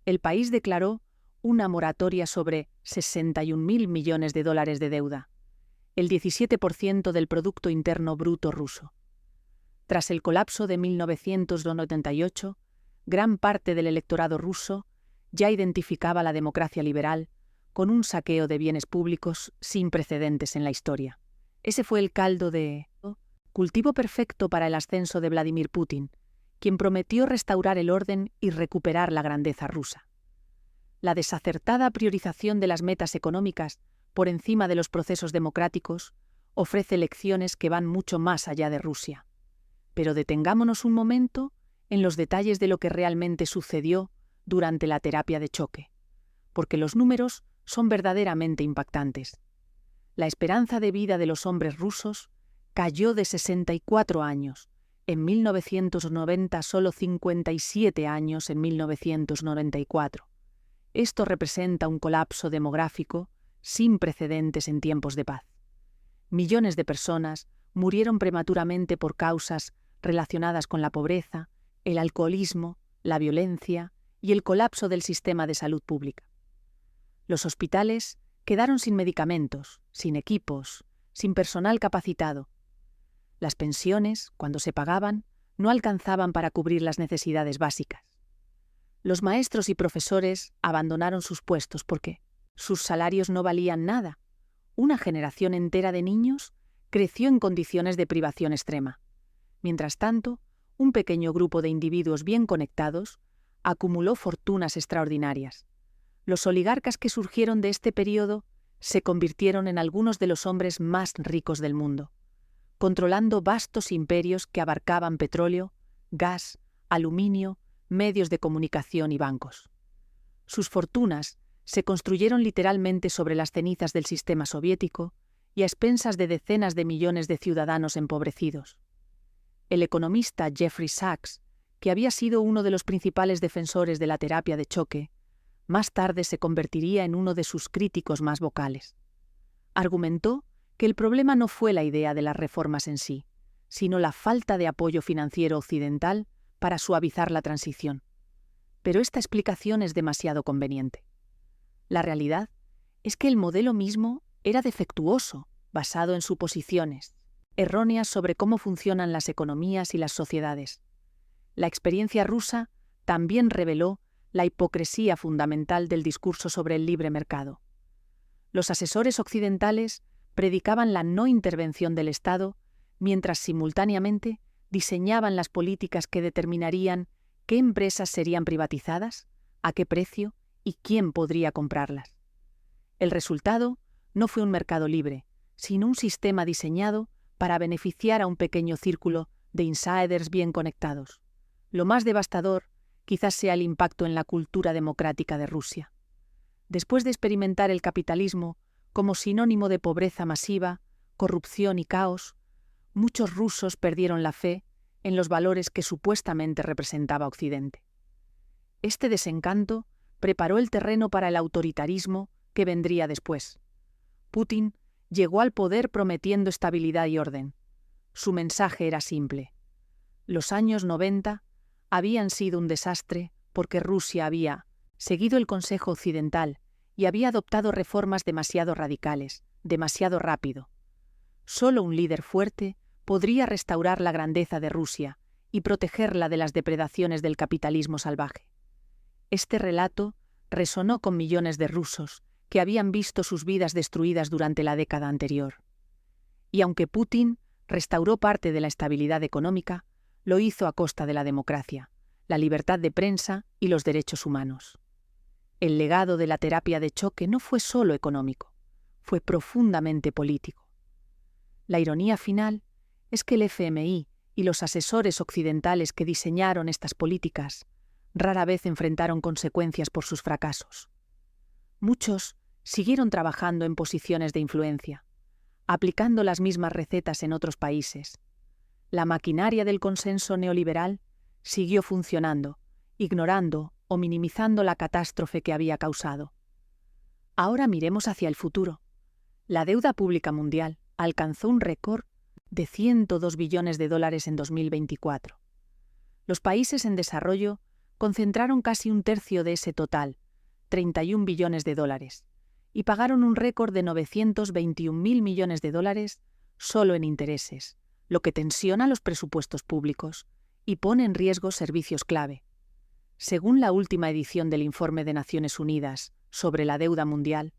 El país declaró una moratoria sobre $61.000 millones de deuda, el 17% del Producto Interno Bruto ruso. Tras el colapso de 1998, gran parte del electorado ruso ya identificaba la democracia liberal con un saqueo de bienes públicos sin precedentes en la historia. Ese fue el caldo de cultivo perfecto para el ascenso de Vladimir Putin, quien prometió restaurar el orden y recuperar la grandeza rusa. La desacertada priorización de las metas económicas por encima de los procesos democráticos ofrece lecciones que van mucho más allá de Rusia. Pero detengámonos un momento en los detalles de lo que realmente sucedió durante la terapia de choque, porque los números son verdaderamente impactantes. La esperanza de vida de los hombres rusos cayó de 64 años en 1990 a solo 57 años en 1994. Esto representa un colapso demográfico sin precedentes en tiempos de paz. Millones de personas murieron prematuramente por causas relacionadas con la pobreza, el alcoholismo, la violencia y el colapso del sistema de salud pública. Los hospitales quedaron sin medicamentos, sin equipos, sin personal capacitado. Las pensiones, cuando se pagaban, no alcanzaban para cubrir las necesidades básicas. Los maestros y profesores abandonaron sus puestos porque sus salarios no valían nada. Una generación entera de niños creció en condiciones de privación extrema. Mientras tanto, un pequeño grupo de individuos bien conectados acumuló fortunas extraordinarias. Los oligarcas que surgieron de este periodo se convirtieron en algunos de los hombres más ricos del mundo, controlando vastos imperios que abarcaban petróleo, gas, aluminio, medios de comunicación y bancos. Sus fortunas se construyeron literalmente sobre las cenizas del sistema soviético y a expensas de decenas de millones de ciudadanos empobrecidos. El economista Jeffrey Sachs, que había sido uno de los principales defensores de la terapia de choque, más tarde se convertiría en uno de sus críticos más vocales. Argumentó que el problema no fue la idea de las reformas en sí, sino la falta de apoyo financiero occidental para suavizar la transición. Pero esta explicación es demasiado conveniente. La realidad es que el modelo mismo era defectuoso, basado en suposiciones erróneas sobre cómo funcionan las economías y las sociedades. La experiencia rusa también reveló la hipocresía fundamental del discurso sobre el libre mercado. Los asesores occidentales predicaban la no intervención del Estado, mientras simultáneamente diseñaban las políticas que determinarían qué empresas serían privatizadas, a qué precio y quién podría comprarlas. El resultado no fue un mercado libre, sino un sistema diseñado para beneficiar a un pequeño círculo de insiders bien conectados. Lo más devastador quizás sea el impacto en la cultura democrática de Rusia. Después de experimentar el capitalismo como sinónimo de pobreza masiva, corrupción y caos, muchos rusos perdieron la fe en los valores que supuestamente representaba Occidente. Este desencanto preparó el terreno para el autoritarismo que vendría después. Putin llegó al poder prometiendo estabilidad y orden. Su mensaje era simple. Los años 90 habían sido un desastre porque Rusia había seguido el Consejo Occidental y había adoptado reformas demasiado radicales, demasiado rápido. Solo un líder fuerte podría restaurar la grandeza de Rusia y protegerla de las depredaciones del capitalismo salvaje. Este relato resonó con millones de rusos que habían visto sus vidas destruidas durante la década anterior. Y aunque Putin restauró parte de la estabilidad económica, lo hizo a costa de la democracia, la libertad de prensa y los derechos humanos. El legado de la terapia de choque no fue solo económico, fue profundamente político. La ironía final es que el FMI y los asesores occidentales que diseñaron estas políticas rara vez enfrentaron consecuencias por sus fracasos. Muchos siguieron trabajando en posiciones de influencia, aplicando las mismas recetas en otros países. La maquinaria del consenso neoliberal siguió funcionando, ignorando o minimizando la catástrofe que había causado. Ahora miremos hacia el futuro. La deuda pública mundial alcanzó un récord de 102 billones de dólares en 2024. Los países en desarrollo concentraron casi un tercio de ese total, 31 billones de dólares, y pagaron un récord de 921.000 millones de dólares solo en intereses, lo que tensiona los presupuestos públicos y pone en riesgo servicios clave. Según la última edición del Informe de Naciones Unidas sobre la deuda mundial,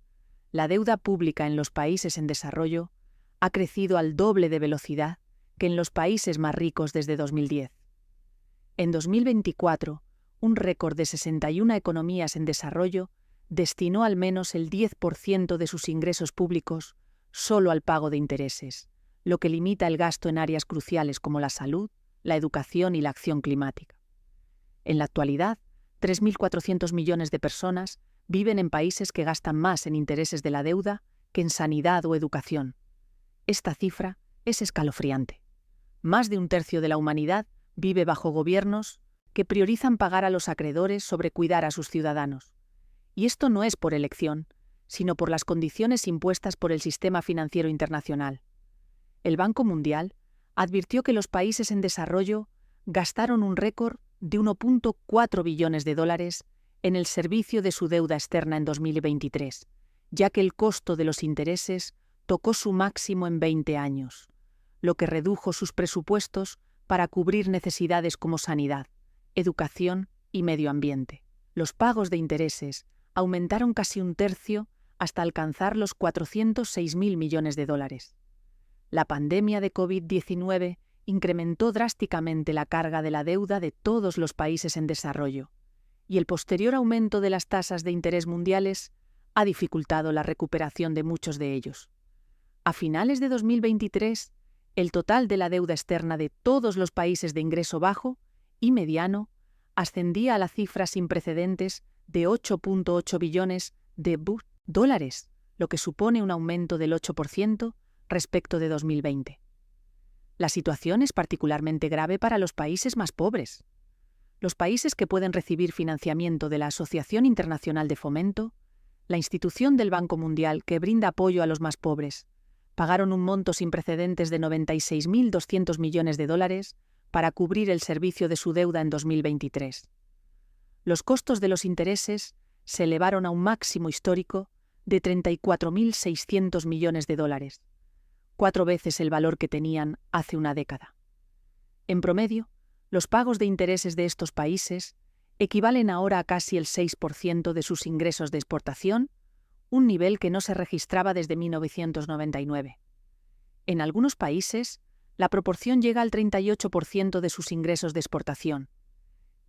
la deuda pública en los países en desarrollo ha crecido al doble de velocidad que en los países más ricos desde 2010. En 2024, un récord de 61 economías en desarrollo destinó al menos el 10% de sus ingresos públicos solo al pago de intereses, lo que limita el gasto en áreas cruciales como la salud, la educación y la acción climática. En la actualidad, 3.400 millones de personas viven en países que gastan más en intereses de la deuda que en sanidad o educación. Esta cifra es escalofriante. Más de un tercio de la humanidad vive bajo gobiernos que priorizan pagar a los acreedores sobre cuidar a sus ciudadanos. Y esto no es por elección, sino por las condiciones impuestas por el sistema financiero internacional. El Banco Mundial advirtió que los países en desarrollo gastaron un récord de 1.4 billones de dólares en el servicio de su deuda externa en 2023, ya que el costo de los intereses tocó su máximo en 20 años, lo que redujo sus presupuestos para cubrir necesidades como sanidad, educación y medio ambiente. Los pagos de intereses aumentaron casi un tercio hasta alcanzar los 406.000 millones de dólares. La pandemia de COVID-19 incrementó drásticamente la carga de la deuda de todos los países en desarrollo, y el posterior aumento de las tasas de interés mundiales ha dificultado la recuperación de muchos de ellos. A finales de 2023, el total de la deuda externa de todos los países de ingreso bajo y mediano ascendía a la cifra sin precedentes de 8.8 billones de dólares, lo que supone un aumento del 8% respecto de 2020. La situación es particularmente grave para los países más pobres. Los países que pueden recibir financiamiento de la Asociación Internacional de Fomento la institución del Banco Mundial que brinda apoyo a los más pobres, pagaron un monto sin precedentes de 96.200 millones de dólares para cubrir el servicio de su deuda en 2023. Los costos de los intereses se elevaron a un máximo histórico de 34.600 millones de dólares, 4 veces el valor que tenían hace una década. En promedio, los pagos de intereses de estos países equivalen ahora a casi el 6% de sus ingresos de exportación, un nivel que no se registraba desde 1999. En algunos países, la proporción llega al 38% de sus ingresos de exportación.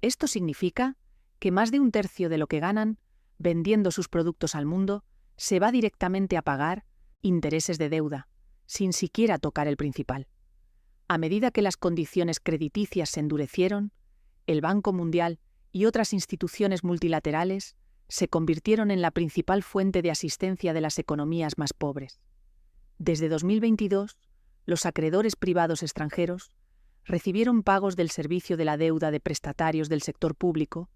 Esto significa que más de un tercio de lo que ganan, vendiendo sus productos al mundo, se va directamente a pagar intereses de deuda, sin siquiera tocar el principal. A medida que las condiciones crediticias se endurecieron, el Banco Mundial y otras instituciones multilaterales se convirtieron en la principal fuente de asistencia de las economías más pobres. Desde 2022, los acreedores privados extranjeros recibieron pagos del servicio de la deuda de prestatarios del sector público,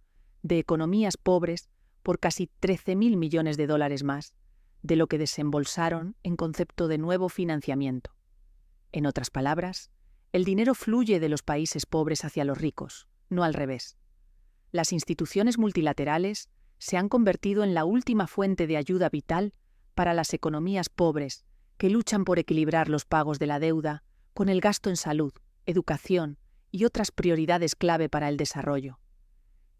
de economías pobres, por casi 13.000 millones de dólares más, de lo que desembolsaron en concepto de nuevo financiamiento. En otras palabras, el dinero fluye de los países pobres hacia los ricos, no al revés. Las instituciones multilaterales se han convertido en la última fuente de ayuda vital para las economías pobres que luchan por equilibrar los pagos de la deuda con el gasto en salud, educación y otras prioridades clave para el desarrollo.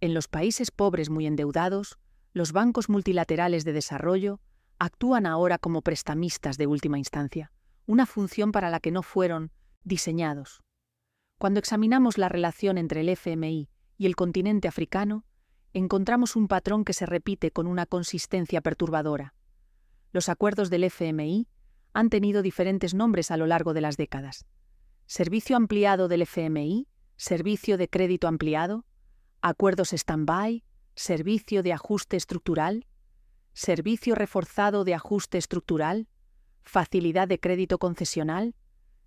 En los países pobres muy endeudados, los bancos multilaterales de desarrollo actúan ahora como prestamistas de última instancia, una función para la que no fueron diseñados. Cuando examinamos la relación entre el FMI y el continente africano, encontramos un patrón que se repite con una consistencia perturbadora. Los acuerdos del FMI han tenido diferentes nombres a lo largo de las décadas. Servicio ampliado del FMI, servicio de crédito ampliado, acuerdos stand-by, servicio de ajuste estructural, servicio reforzado de ajuste estructural, facilidad de crédito concesional,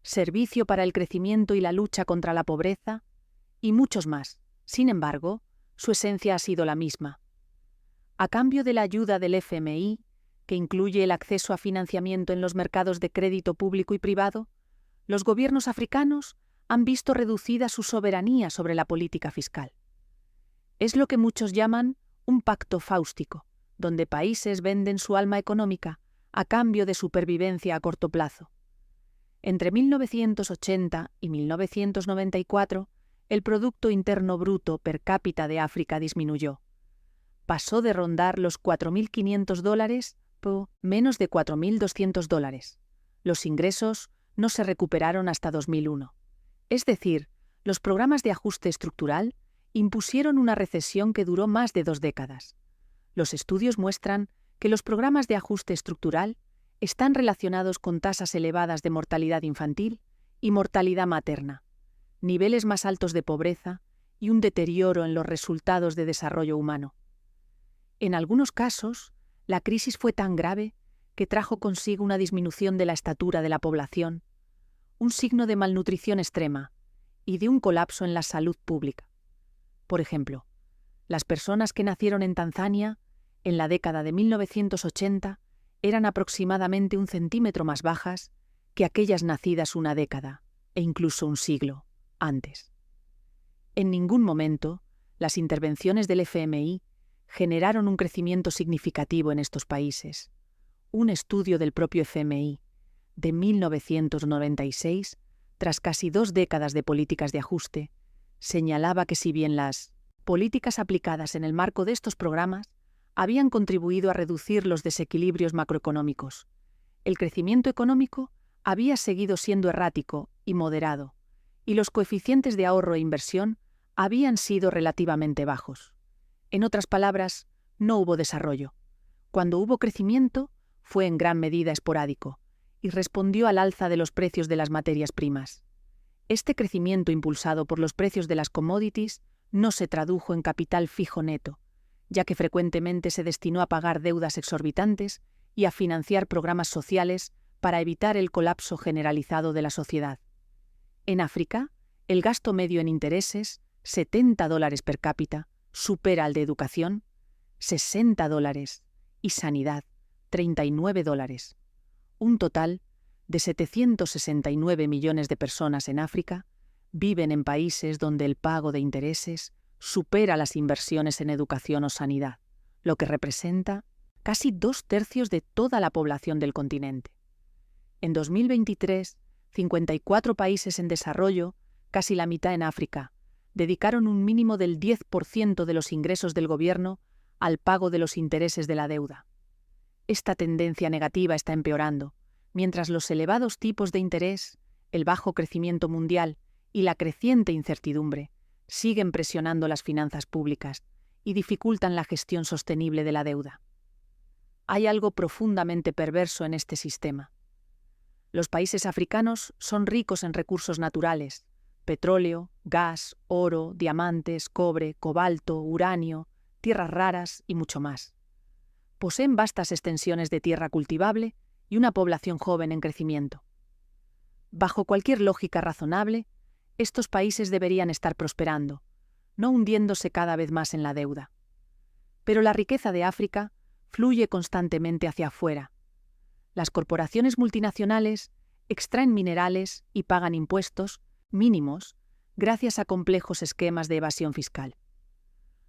servicio para el crecimiento y la lucha contra la pobreza, y muchos más. Sin embargo, su esencia ha sido la misma. A cambio de la ayuda del FMI, que incluye el acceso a financiamiento en los mercados de crédito público y privado, los gobiernos africanos han visto reducida su soberanía sobre la política fiscal. Es lo que muchos llaman un pacto fáustico, donde países venden su alma económica a cambio de supervivencia a corto plazo. Entre 1980 y 1994, el Producto Interno Bruto per cápita de África disminuyó. Pasó de rondar los $4.500 por menos de $4.200. Los ingresos no se recuperaron hasta 2001. Es decir, los programas de ajuste estructural impusieron una recesión que duró más de 2 décadas. Los estudios muestran que los programas de ajuste estructural están relacionados con tasas elevadas de mortalidad infantil y mortalidad materna, niveles más altos de pobreza y un deterioro en los resultados de desarrollo humano. En algunos casos, la crisis fue tan grave que trajo consigo una disminución de la estatura de la población, un signo de malnutrición extrema y de un colapso en la salud pública. Por ejemplo, las personas que nacieron en Tanzania en la década de 1980 eran aproximadamente 1 centímetro más bajas que aquellas nacidas una década e incluso un siglo antes. En ningún momento, las intervenciones del FMI generaron un crecimiento significativo en estos países. Un estudio del propio FMI, de 1996, tras casi 2 décadas de políticas de ajuste, señalaba que si bien las políticas aplicadas en el marco de estos programas habían contribuido a reducir los desequilibrios macroeconómicos, el crecimiento económico había seguido siendo errático y moderado, y los coeficientes de ahorro e inversión habían sido relativamente bajos. En otras palabras, no hubo desarrollo. Cuando hubo crecimiento, fue en gran medida esporádico y respondió al alza de los precios de las materias primas. Este crecimiento impulsado por los precios de las commodities no se tradujo en capital fijo neto, ya que frecuentemente se destinó a pagar deudas exorbitantes y a financiar programas sociales para evitar el colapso generalizado de la sociedad. En África, el gasto medio en intereses, $70 per cápita, supera al de educación, $60, y sanidad, $39. Un total de 769 millones de personas en África viven en países donde el pago de intereses supera las inversiones en educación o sanidad, lo que representa casi 2/3 de toda la población del continente. En 2023, 54 países en desarrollo, casi la mitad en África, dedicaron un mínimo del 10% de los ingresos del gobierno al pago de los intereses de la deuda. Esta tendencia negativa está empeorando, mientras los elevados tipos de interés, el bajo crecimiento mundial y la creciente incertidumbre siguen presionando las finanzas públicas y dificultan la gestión sostenible de la deuda. Hay algo profundamente perverso en este sistema. Los países africanos son ricos en recursos naturales: petróleo, gas, oro, diamantes, cobre, cobalto, uranio, tierras raras y mucho más. Poseen vastas extensiones de tierra cultivable y una población joven en crecimiento. Bajo cualquier lógica razonable, estos países deberían estar prosperando, no hundiéndose cada vez más en la deuda. Pero la riqueza de África fluye constantemente hacia afuera. Las corporaciones multinacionales extraen minerales y pagan impuestos mínimos gracias a complejos esquemas de evasión fiscal.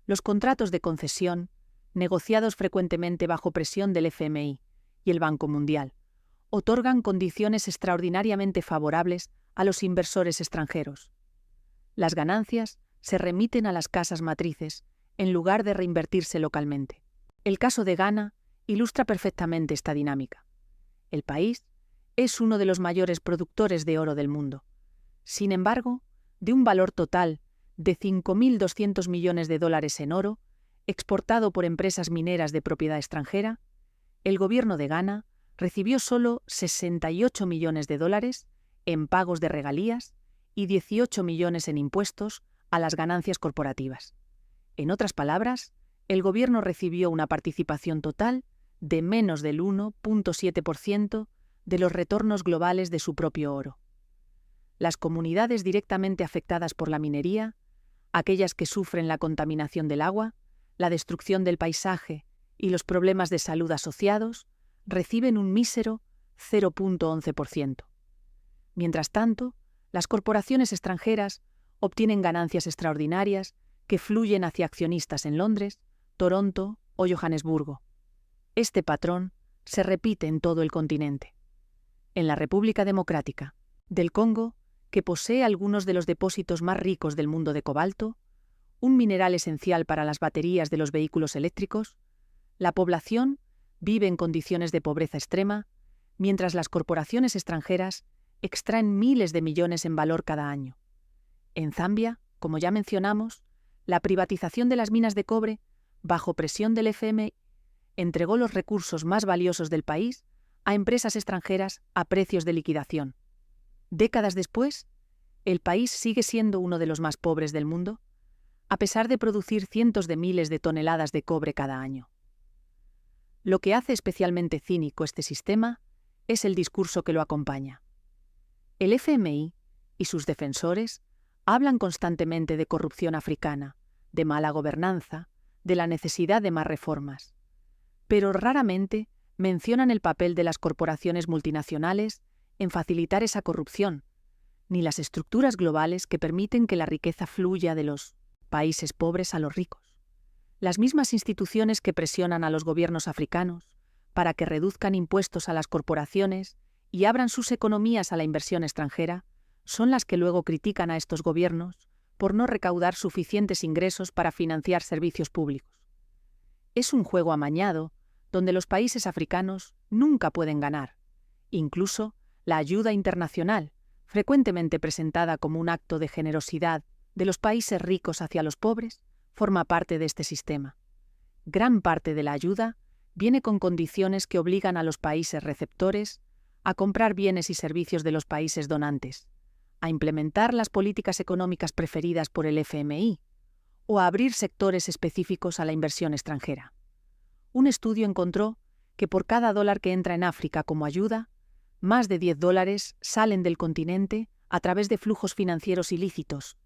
Los contratos de concesión, negociados frecuentemente bajo presión del FMI y el Banco Mundial, otorgan condiciones extraordinariamente favorables a los inversores extranjeros. Las ganancias se remiten a las casas matrices en lugar de reinvertirse localmente. El caso de Ghana ilustra perfectamente esta dinámica. El país es uno de los mayores productores de oro del mundo. Sin embargo, de un valor total de $5.200 millones en oro, exportado por empresas mineras de propiedad extranjera, el gobierno de Ghana recibió solo $68 millones en pagos de regalías y 18 millones en impuestos a las ganancias corporativas. En otras palabras, el gobierno recibió una participación total de menos del 1.7% de los retornos globales de su propio oro. Las comunidades directamente afectadas por la minería, aquellas que sufren la contaminación del agua, la destrucción del paisaje y los problemas de salud asociados, reciben un mísero 0.11%. Mientras tanto, las corporaciones extranjeras obtienen ganancias extraordinarias que fluyen hacia accionistas en Londres, Toronto o Johannesburgo. Este patrón se repite en todo el continente. En la República Democrática del Congo, que posee algunos de los depósitos más ricos del mundo de cobalto, un mineral esencial para las baterías de los vehículos eléctricos, la población vive en condiciones de pobreza extrema, mientras las corporaciones extranjeras extraen miles de millones en valor cada año. En Zambia, como ya mencionamos, la privatización de las minas de cobre, bajo presión del FMI, entregó los recursos más valiosos del país a empresas extranjeras a precios de liquidación. Décadas después, el país sigue siendo uno de los más pobres del mundo, a pesar de producir cientos de miles de toneladas de cobre cada año. Lo que hace especialmente cínico este sistema es el discurso que lo acompaña. El FMI y sus defensores hablan constantemente de corrupción africana, de mala gobernanza, de la necesidad de más reformas, pero raramente mencionan el papel de las corporaciones multinacionales en facilitar esa corrupción, ni las estructuras globales que permiten que la riqueza fluya de los países pobres a los ricos. Las mismas instituciones que presionan a los gobiernos africanos para que reduzcan impuestos a las corporaciones y abran sus economías a la inversión extranjera son las que luego critican a estos gobiernos por no recaudar suficientes ingresos para financiar servicios públicos. Es un juego amañado donde los países africanos nunca pueden ganar. Incluso la ayuda internacional, frecuentemente presentada como un acto de generosidad de los países ricos hacia los pobres, forma parte de este sistema. Gran parte de la ayuda viene con condiciones que obligan a los países receptores a comprar bienes y servicios de los países donantes, a implementar las políticas económicas preferidas por el FMI o a abrir sectores específicos a la inversión extranjera. Un estudio encontró que por cada dólar que entra en África como ayuda, más de $10 salen del continente a través de flujos financieros ilícitos,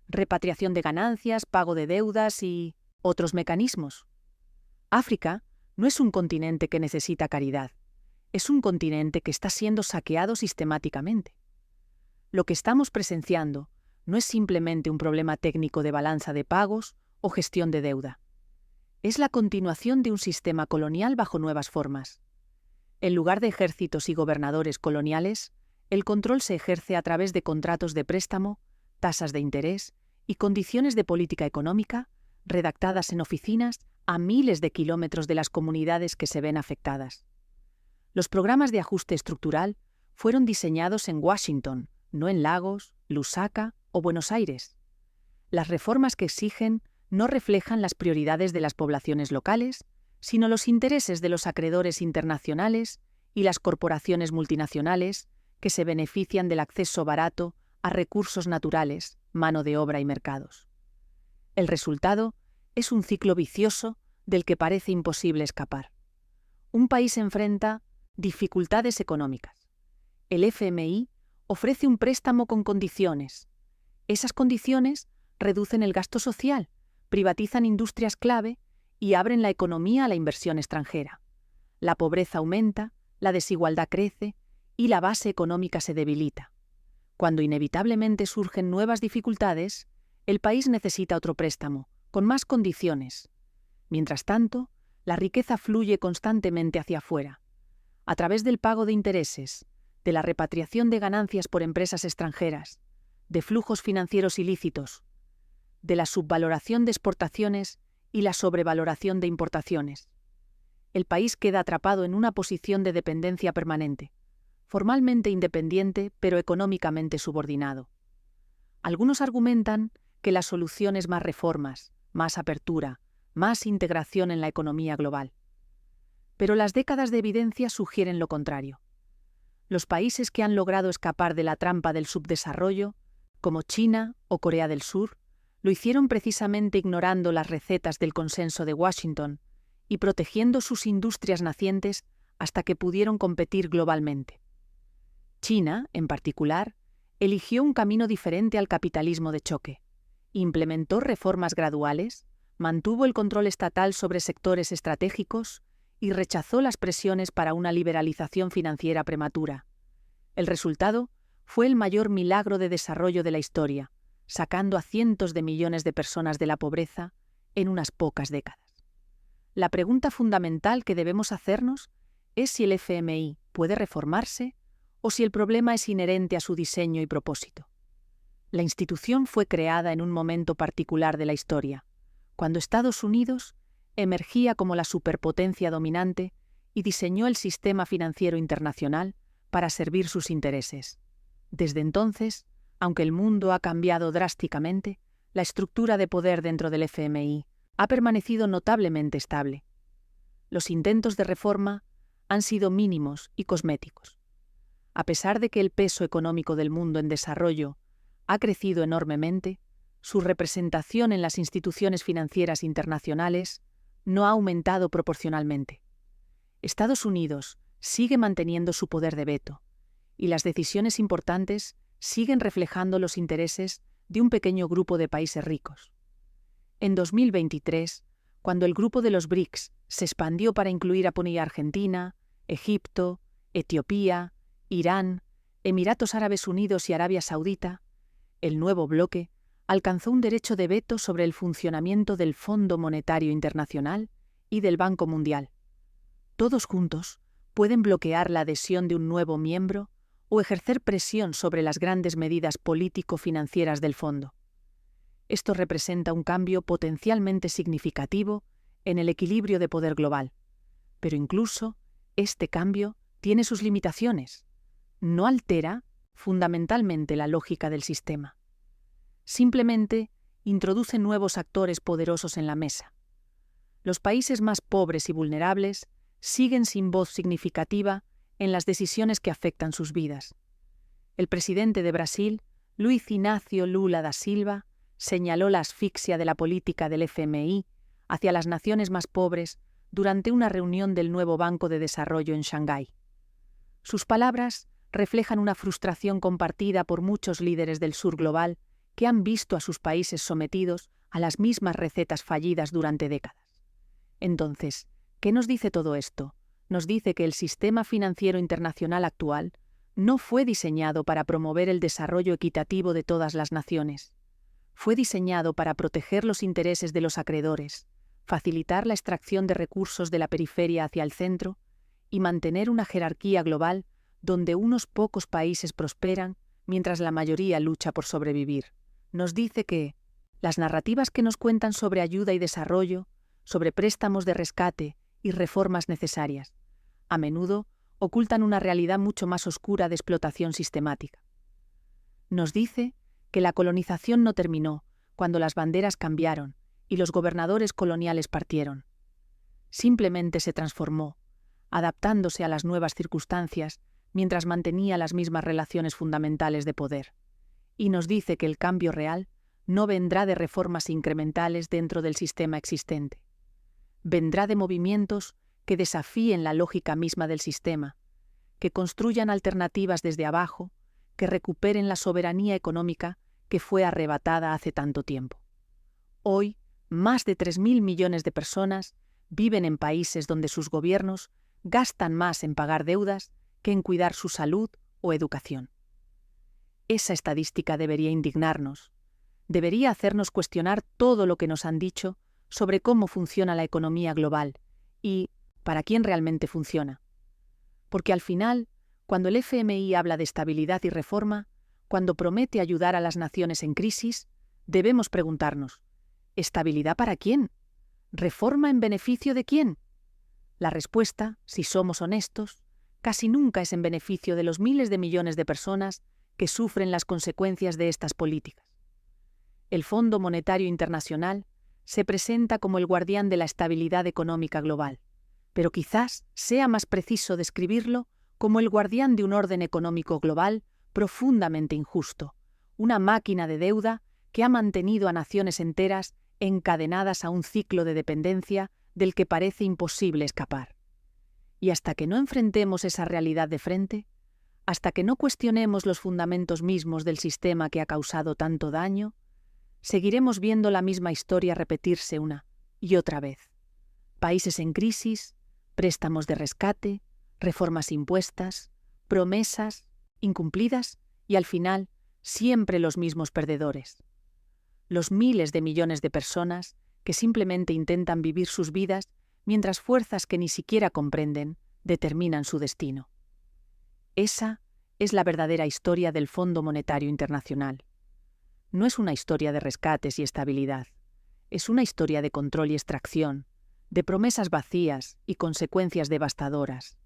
repatriación de ganancias, pago de deudas y otros mecanismos. África no es un continente que necesita caridad, es un continente que está siendo saqueado sistemáticamente. Lo que estamos presenciando no es simplemente un problema técnico de balanza de pagos o gestión de deuda. Es la continuación de un sistema colonial bajo nuevas formas. En lugar de ejércitos y gobernadores coloniales, el control se ejerce a través de contratos de préstamo, tasas de interés y condiciones de política económica redactadas en oficinas a miles de kilómetros de las comunidades que se ven afectadas. Los programas de ajuste estructural fueron diseñados en Washington, no en Lagos, Lusaka o Buenos Aires. Las reformas que exigen no reflejan las prioridades de las poblaciones locales, sino los intereses de los acreedores internacionales y las corporaciones multinacionales que se benefician del acceso barato a recursos naturales, mano de obra y mercados. El resultado es un ciclo vicioso del que parece imposible escapar. Un país enfrenta dificultades económicas. El FMI ofrece un préstamo con condiciones. Esas condiciones reducen el gasto social, privatizan industrias clave y abren la economía a la inversión extranjera. La pobreza aumenta, la desigualdad crece y la base económica se debilita. Cuando inevitablemente surgen nuevas dificultades, el país necesita otro préstamo, con más condiciones. Mientras tanto, la riqueza fluye constantemente hacia afuera, a través del pago de intereses, de la repatriación de ganancias por empresas extranjeras, de flujos financieros ilícitos, de la subvaloración de exportaciones y la sobrevaloración de importaciones. El país queda atrapado en una posición de dependencia permanente, formalmente independiente pero económicamente subordinado. Algunos argumentan que la solución es más reformas, más apertura, más integración en la economía global. Pero las décadas de evidencia sugieren lo contrario. Los países que han logrado escapar de la trampa del subdesarrollo, como China o Corea del Sur, lo hicieron precisamente ignorando las recetas del consenso de Washington y protegiendo sus industrias nacientes hasta que pudieron competir globalmente. China, en particular, eligió un camino diferente al capitalismo de choque. Implementó reformas graduales, mantuvo el control estatal sobre sectores estratégicos y rechazó las presiones para una liberalización financiera prematura. El resultado fue el mayor milagro de desarrollo de la historia, sacando a cientos de millones de personas de la pobreza en unas pocas décadas. La pregunta fundamental que debemos hacernos es si el FMI puede reformarse o si el problema es inherente a su diseño y propósito. La institución fue creada en un momento particular de la historia, cuando Estados Unidos emergía como la superpotencia dominante y diseñó el sistema financiero internacional para servir sus intereses. Desde entonces, aunque el mundo ha cambiado drásticamente, la estructura de poder dentro del FMI ha permanecido notablemente estable. Los intentos de reforma han sido mínimos y cosméticos. A pesar de que el peso económico del mundo en desarrollo ha crecido enormemente, su representación en las instituciones financieras internacionales no ha aumentado proporcionalmente. Estados Unidos sigue manteniendo su poder de veto, y las decisiones importantes siguen reflejando los intereses de un pequeño grupo de países ricos. En 2023, cuando el grupo de los BRICS se expandió para incluir a Argentina, Egipto, Etiopía, Irán, Emiratos Árabes Unidos y Arabia Saudita, el nuevo bloque alcanzó un derecho de veto sobre el funcionamiento del Fondo Monetario Internacional y del Banco Mundial. Todos juntos pueden bloquear la adhesión de un nuevo miembro o ejercer presión sobre las grandes medidas político-financieras del fondo. Esto representa un cambio potencialmente significativo en el equilibrio de poder global, pero incluso este cambio tiene sus limitaciones. No altera fundamentalmente la lógica del sistema. Simplemente introduce nuevos actores poderosos en la mesa. Los países más pobres y vulnerables siguen sin voz significativa en las decisiones que afectan sus vidas. El presidente de Brasil, Luiz Inácio Lula da Silva, señaló la asfixia de la política del FMI hacia las naciones más pobres durante una reunión del nuevo Banco de Desarrollo en Shanghái. Sus palabras reflejan una frustración compartida por muchos líderes del sur global que han visto a sus países sometidos a las mismas recetas fallidas durante décadas. Entonces, ¿Qué nos dice todo esto? Nos dice que el sistema financiero internacional actual no fue diseñado para promover el desarrollo equitativo de todas las naciones. Fue diseñado para proteger los intereses de los acreedores, facilitar la extracción de recursos de la periferia hacia el centro y mantener una jerarquía global donde unos pocos países prosperan mientras la mayoría lucha por sobrevivir. Nos dice que las narrativas que nos cuentan sobre ayuda y desarrollo, sobre préstamos de rescate y reformas necesarias, a menudo ocultan una realidad mucho más oscura de explotación sistemática. Nos dice que la colonización no terminó cuando las banderas cambiaron y los gobernadores coloniales partieron. Simplemente se transformó, adaptándose a las nuevas circunstancias mientras mantenía las mismas relaciones fundamentales de poder. Y nos dice que el cambio real no vendrá de reformas incrementales dentro del sistema existente. Vendrá de movimientos que desafíen la lógica misma del sistema, que construyan alternativas desde abajo, que recuperen la soberanía económica que fue arrebatada hace tanto tiempo. Hoy, más de 3.000 millones de personas viven en países donde sus gobiernos gastan más en pagar deudas que en cuidar su salud o educación. Esa estadística debería indignarnos, debería hacernos cuestionar todo lo que nos han dicho sobre cómo funciona la economía global y para quién realmente funciona. Porque al final, cuando el FMI habla de estabilidad y reforma, cuando promete ayudar a las naciones en crisis, debemos preguntarnos, ¿estabilidad para quién? ¿Reforma en beneficio de quién? La respuesta, si somos honestos, casi nunca es en beneficio de los miles de millones de personas que sufren las consecuencias de estas políticas. El Fondo Monetario Internacional se presenta como el guardián de la estabilidad económica global, pero quizás sea más preciso describirlo como el guardián de un orden económico global profundamente injusto, una máquina de deuda que ha mantenido a naciones enteras encadenadas a un ciclo de dependencia del que parece imposible escapar. Y hasta que no enfrentemos esa realidad de frente, hasta que no cuestionemos los fundamentos mismos del sistema que ha causado tanto daño, seguiremos viendo la misma historia repetirse una y otra vez. Países en crisis, préstamos de rescate, reformas impuestas, promesas incumplidas y al final siempre los mismos perdedores. Los miles de millones de personas que simplemente intentan vivir sus vidas mientras fuerzas que ni siquiera comprenden determinan su destino. Esa es la verdadera historia del Fondo Monetario Internacional. No es una historia de rescates y estabilidad, es una historia de control y extracción, de promesas vacías y consecuencias devastadoras.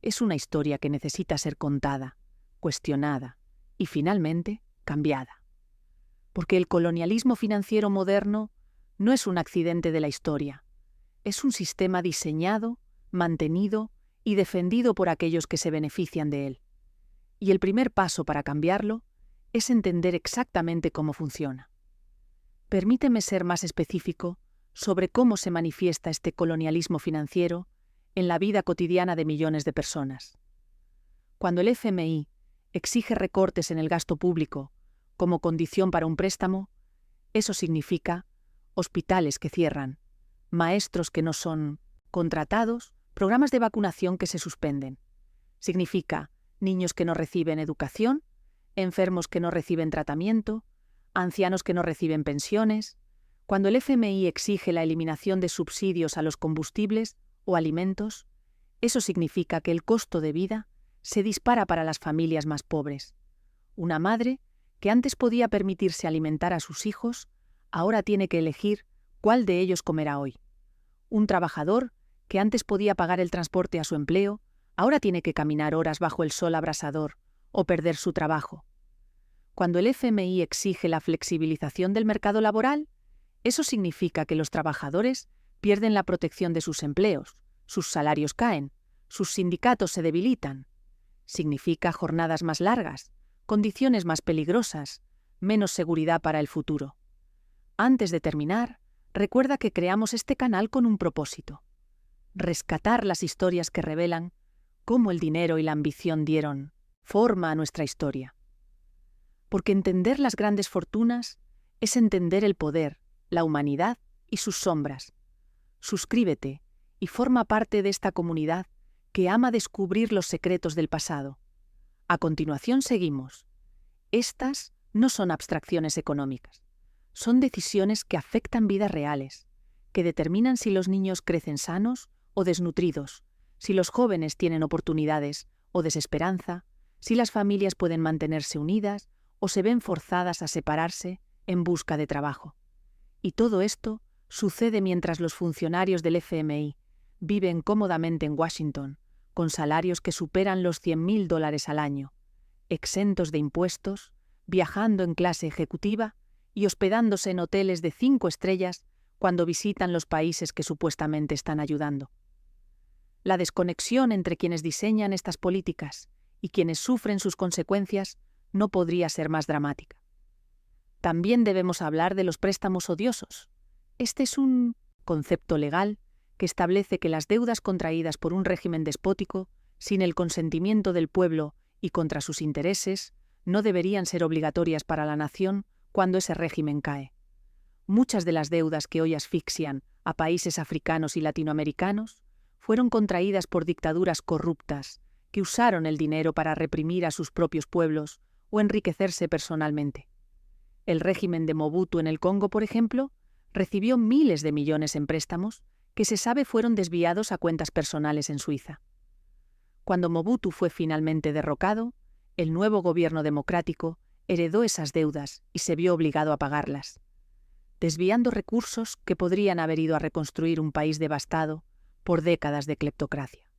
Es una historia que necesita ser contada, cuestionada y finalmente cambiada. Porque el colonialismo financiero moderno no es un accidente de la historia, es un sistema diseñado, mantenido y defendido por aquellos que se benefician de él. Y el primer paso para cambiarlo es entender exactamente cómo funciona. Permíteme ser más específico sobre cómo se manifiesta este colonialismo financiero en la vida cotidiana de millones de personas. Cuando el FMI exige recortes en el gasto público como condición para un préstamo, eso significa hospitales que cierran, maestros que no son contratados, programas de vacunación que se suspenden. Significa niños que no reciben educación, enfermos que no reciben tratamiento, ancianos que no reciben pensiones. Cuando el FMI exige la eliminación de subsidios a los combustibles o alimentos, eso significa que el costo de vida se dispara para las familias más pobres. Una madre que antes podía permitirse alimentar a sus hijos, ahora tiene que elegir cuál de ellos comerá hoy. Un trabajador que antes podía pagar el transporte a su empleo, ahora tiene que caminar horas bajo el sol abrasador o perder su trabajo. Cuando el FMI exige la flexibilización del mercado laboral, eso significa que los trabajadores pierden la protección de sus empleos, sus salarios caen, sus sindicatos se debilitan. Significa jornadas más largas, condiciones más peligrosas, menos seguridad para el futuro. Antes de terminar, recuerda que creamos este canal con un propósito: rescatar las historias que revelan cómo el dinero y la ambición dieron forma a nuestra historia. Porque entender las grandes fortunas es entender el poder, la humanidad y sus sombras. Suscríbete y forma parte de esta comunidad que ama descubrir los secretos del pasado. A continuación seguimos. Estas no son abstracciones económicas. Son decisiones que afectan vidas reales, que determinan si los niños crecen sanos o desnutridos, si los jóvenes tienen oportunidades o desesperanza, si las familias pueden mantenerse unidas o se ven forzadas a separarse en busca de trabajo. Y todo esto sucede mientras los funcionarios del FMI viven cómodamente en Washington, con salarios que superan los $100.000 al año, exentos de impuestos, viajando en clase ejecutiva y hospedándose en hoteles de 5 estrellas cuando visitan los países que supuestamente están ayudando. La desconexión entre quienes diseñan estas políticas y quienes sufren sus consecuencias no podría ser más dramática. También debemos hablar de los préstamos odiosos. Este es un concepto legal que establece que las deudas contraídas por un régimen despótico, sin el consentimiento del pueblo y contra sus intereses, no deberían ser obligatorias para la nación cuando ese régimen cae. Muchas de las deudas que hoy asfixian a países africanos y latinoamericanos fueron contraídas por dictaduras corruptas que usaron el dinero para reprimir a sus propios pueblos o enriquecerse personalmente. El régimen de Mobutu en el Congo, por ejemplo, recibió miles de millones en préstamos que se sabe fueron desviados a cuentas personales en Suiza. Cuando Mobutu fue finalmente derrocado, el nuevo gobierno democrático heredó esas deudas y se vio obligado a pagarlas, desviando recursos que podrían haber ido a reconstruir un país devastado por décadas de cleptocracia.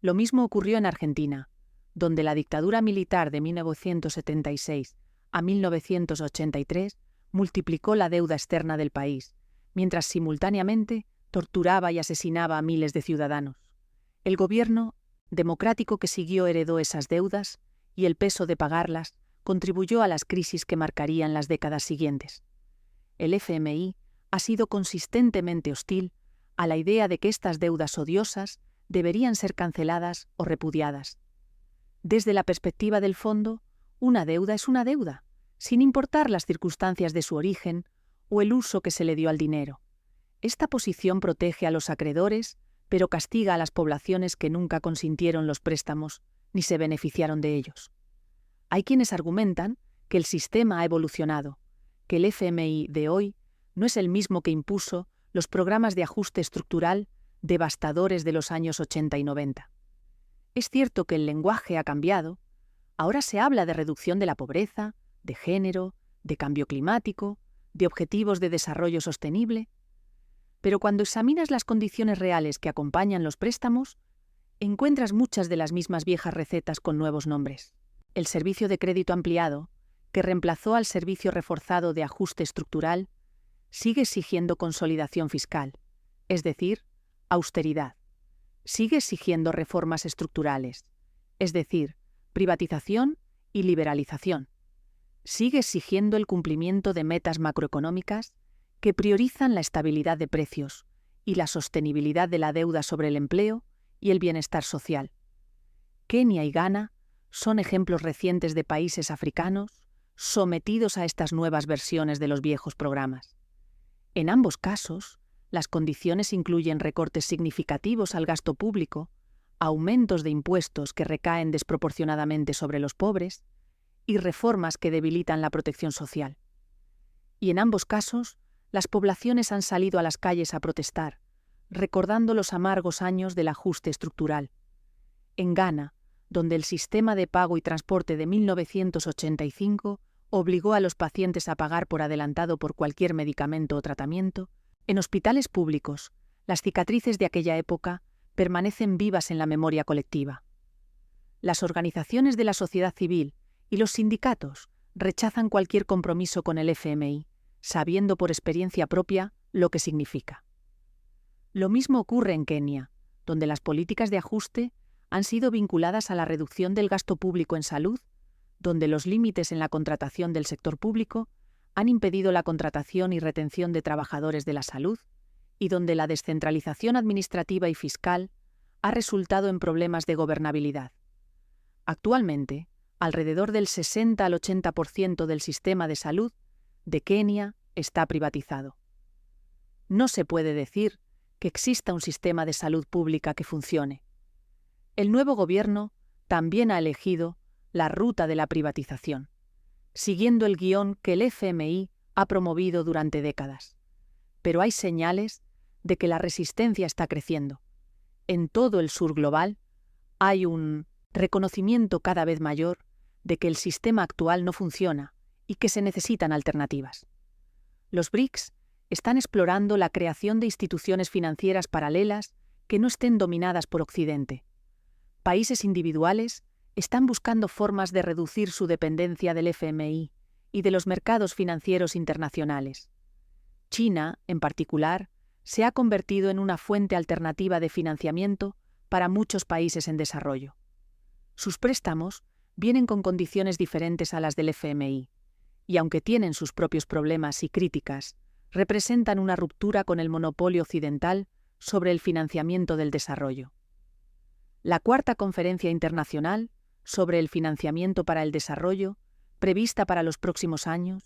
Lo mismo ocurrió en Argentina, donde la dictadura militar de 1976 a 1983 multiplicó la deuda externa del país, mientras simultáneamente torturaba y asesinaba a miles de ciudadanos. El gobierno democrático que siguió heredó esas deudas y el peso de pagarlas contribuyó a las crisis que marcarían las décadas siguientes. El FMI ha sido consistentemente hostil a la idea de que estas deudas odiosas deberían ser canceladas o repudiadas. Desde la perspectiva del fondo, una deuda es una deuda, sin importar las circunstancias de su origen o el uso que se le dio al dinero. Esta posición protege a los acreedores, pero castiga a las poblaciones que nunca consintieron los préstamos ni se beneficiaron de ellos. Hay quienes argumentan que el sistema ha evolucionado, que el FMI de hoy no es el mismo que impuso los programas de ajuste estructural devastadores de los años 80 y 90. Es cierto que el lenguaje ha cambiado. Ahora se habla de reducción de la pobreza, de género, de cambio climático, de objetivos de desarrollo sostenible. Pero cuando examinas las condiciones reales que acompañan los préstamos, encuentras muchas de las mismas viejas recetas con nuevos nombres. El servicio de crédito ampliado, que reemplazó al servicio reforzado de ajuste estructural, sigue exigiendo consolidación fiscal, es decir, austeridad. Sigue exigiendo reformas estructurales, es decir, privatización y liberalización. Sigue exigiendo el cumplimiento de metas macroeconómicas que priorizan la estabilidad de precios y la sostenibilidad de la deuda sobre el empleo y el bienestar social. Kenia y Ghana son ejemplos recientes de países africanos sometidos a estas nuevas versiones de los viejos programas. En ambos casos, las condiciones incluyen recortes significativos al gasto público, aumentos de impuestos que recaen desproporcionadamente sobre los pobres y reformas que debilitan la protección social. Y en ambos casos, las poblaciones han salido a las calles a protestar, recordando los amargos años del ajuste estructural. En Ghana, donde el sistema de pago y transporte de 1985 obligó a los pacientes a pagar por adelantado por cualquier medicamento o tratamiento, en hospitales públicos, las cicatrices de aquella época permanecen vivas en la memoria colectiva. Las organizaciones de la sociedad civil y los sindicatos rechazan cualquier compromiso con el FMI, sabiendo por experiencia propia lo que significa. Lo mismo ocurre en Kenia, donde las políticas de ajuste han sido vinculadas a la reducción del gasto público en salud, donde los límites en la contratación del sector público han impedido la contratación y retención de trabajadores de la salud, y donde la descentralización administrativa y fiscal ha resultado en problemas de gobernabilidad. Actualmente, alrededor del 60 al 80% del sistema de salud de Kenia está privatizado. No se puede decir que exista un sistema de salud pública que funcione. El nuevo gobierno también ha elegido la ruta de la privatización, siguiendo el guión que el FMI ha promovido durante décadas. Pero hay señales de que la resistencia está creciendo. En todo el sur global hay un reconocimiento cada vez mayor de que el sistema actual no funciona y que se necesitan alternativas. Los BRICS están explorando la creación de instituciones financieras paralelas que no estén dominadas por Occidente. Países individuales están buscando formas de reducir su dependencia del FMI y de los mercados financieros internacionales. China, en particular, se ha convertido en una fuente alternativa de financiamiento para muchos países en desarrollo. Sus préstamos vienen con condiciones diferentes a las del FMI, y aunque tienen sus propios problemas y críticas, representan una ruptura con el monopolio occidental sobre el financiamiento del desarrollo. La cuarta conferencia internacional sobre el financiamiento para el desarrollo, prevista para los próximos años,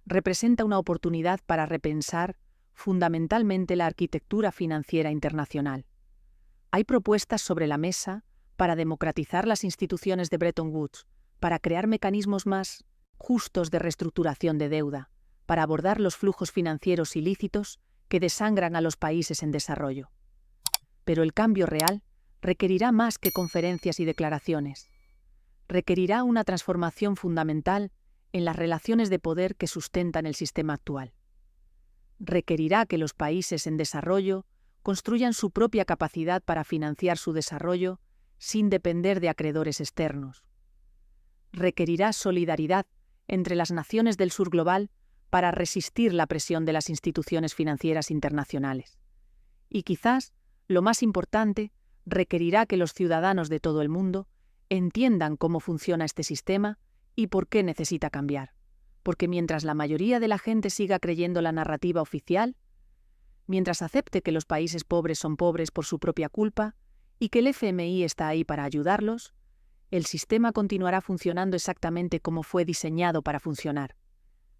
representa una oportunidad para repensar fundamentalmente la arquitectura financiera internacional. Hay propuestas sobre la mesa para democratizar las instituciones de Bretton Woods, para crear mecanismos más justos de reestructuración de deuda, para abordar los flujos financieros ilícitos que desangran a los países en desarrollo. Pero el cambio real requerirá más que conferencias y declaraciones. Requerirá una transformación fundamental en las relaciones de poder que sustentan el sistema actual. Requerirá que los países en desarrollo construyan su propia capacidad para financiar su desarrollo sin depender de acreedores externos. Requerirá solidaridad entre las naciones del sur global para resistir la presión de las instituciones financieras internacionales. Y quizás, lo más importante, requerirá que los ciudadanos de todo el mundo entiendan cómo funciona este sistema y por qué necesita cambiar. Porque mientras la mayoría de la gente siga creyendo la narrativa oficial, mientras acepte que los países pobres son pobres por su propia culpa y que el FMI está ahí para ayudarlos, el sistema continuará funcionando exactamente como fue diseñado para funcionar.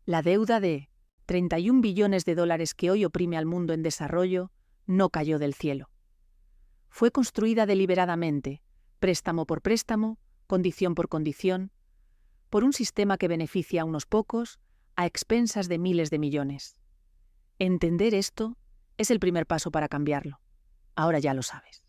La deuda de 31 billones de dólares que hoy oprime al mundo en desarrollo no cayó del cielo. Fue construida deliberadamente, préstamo por préstamo, condición por condición, por un sistema que beneficia a unos pocos a expensas de miles de millones. Entender esto es el primer paso para cambiarlo. Ahora ya lo sabes.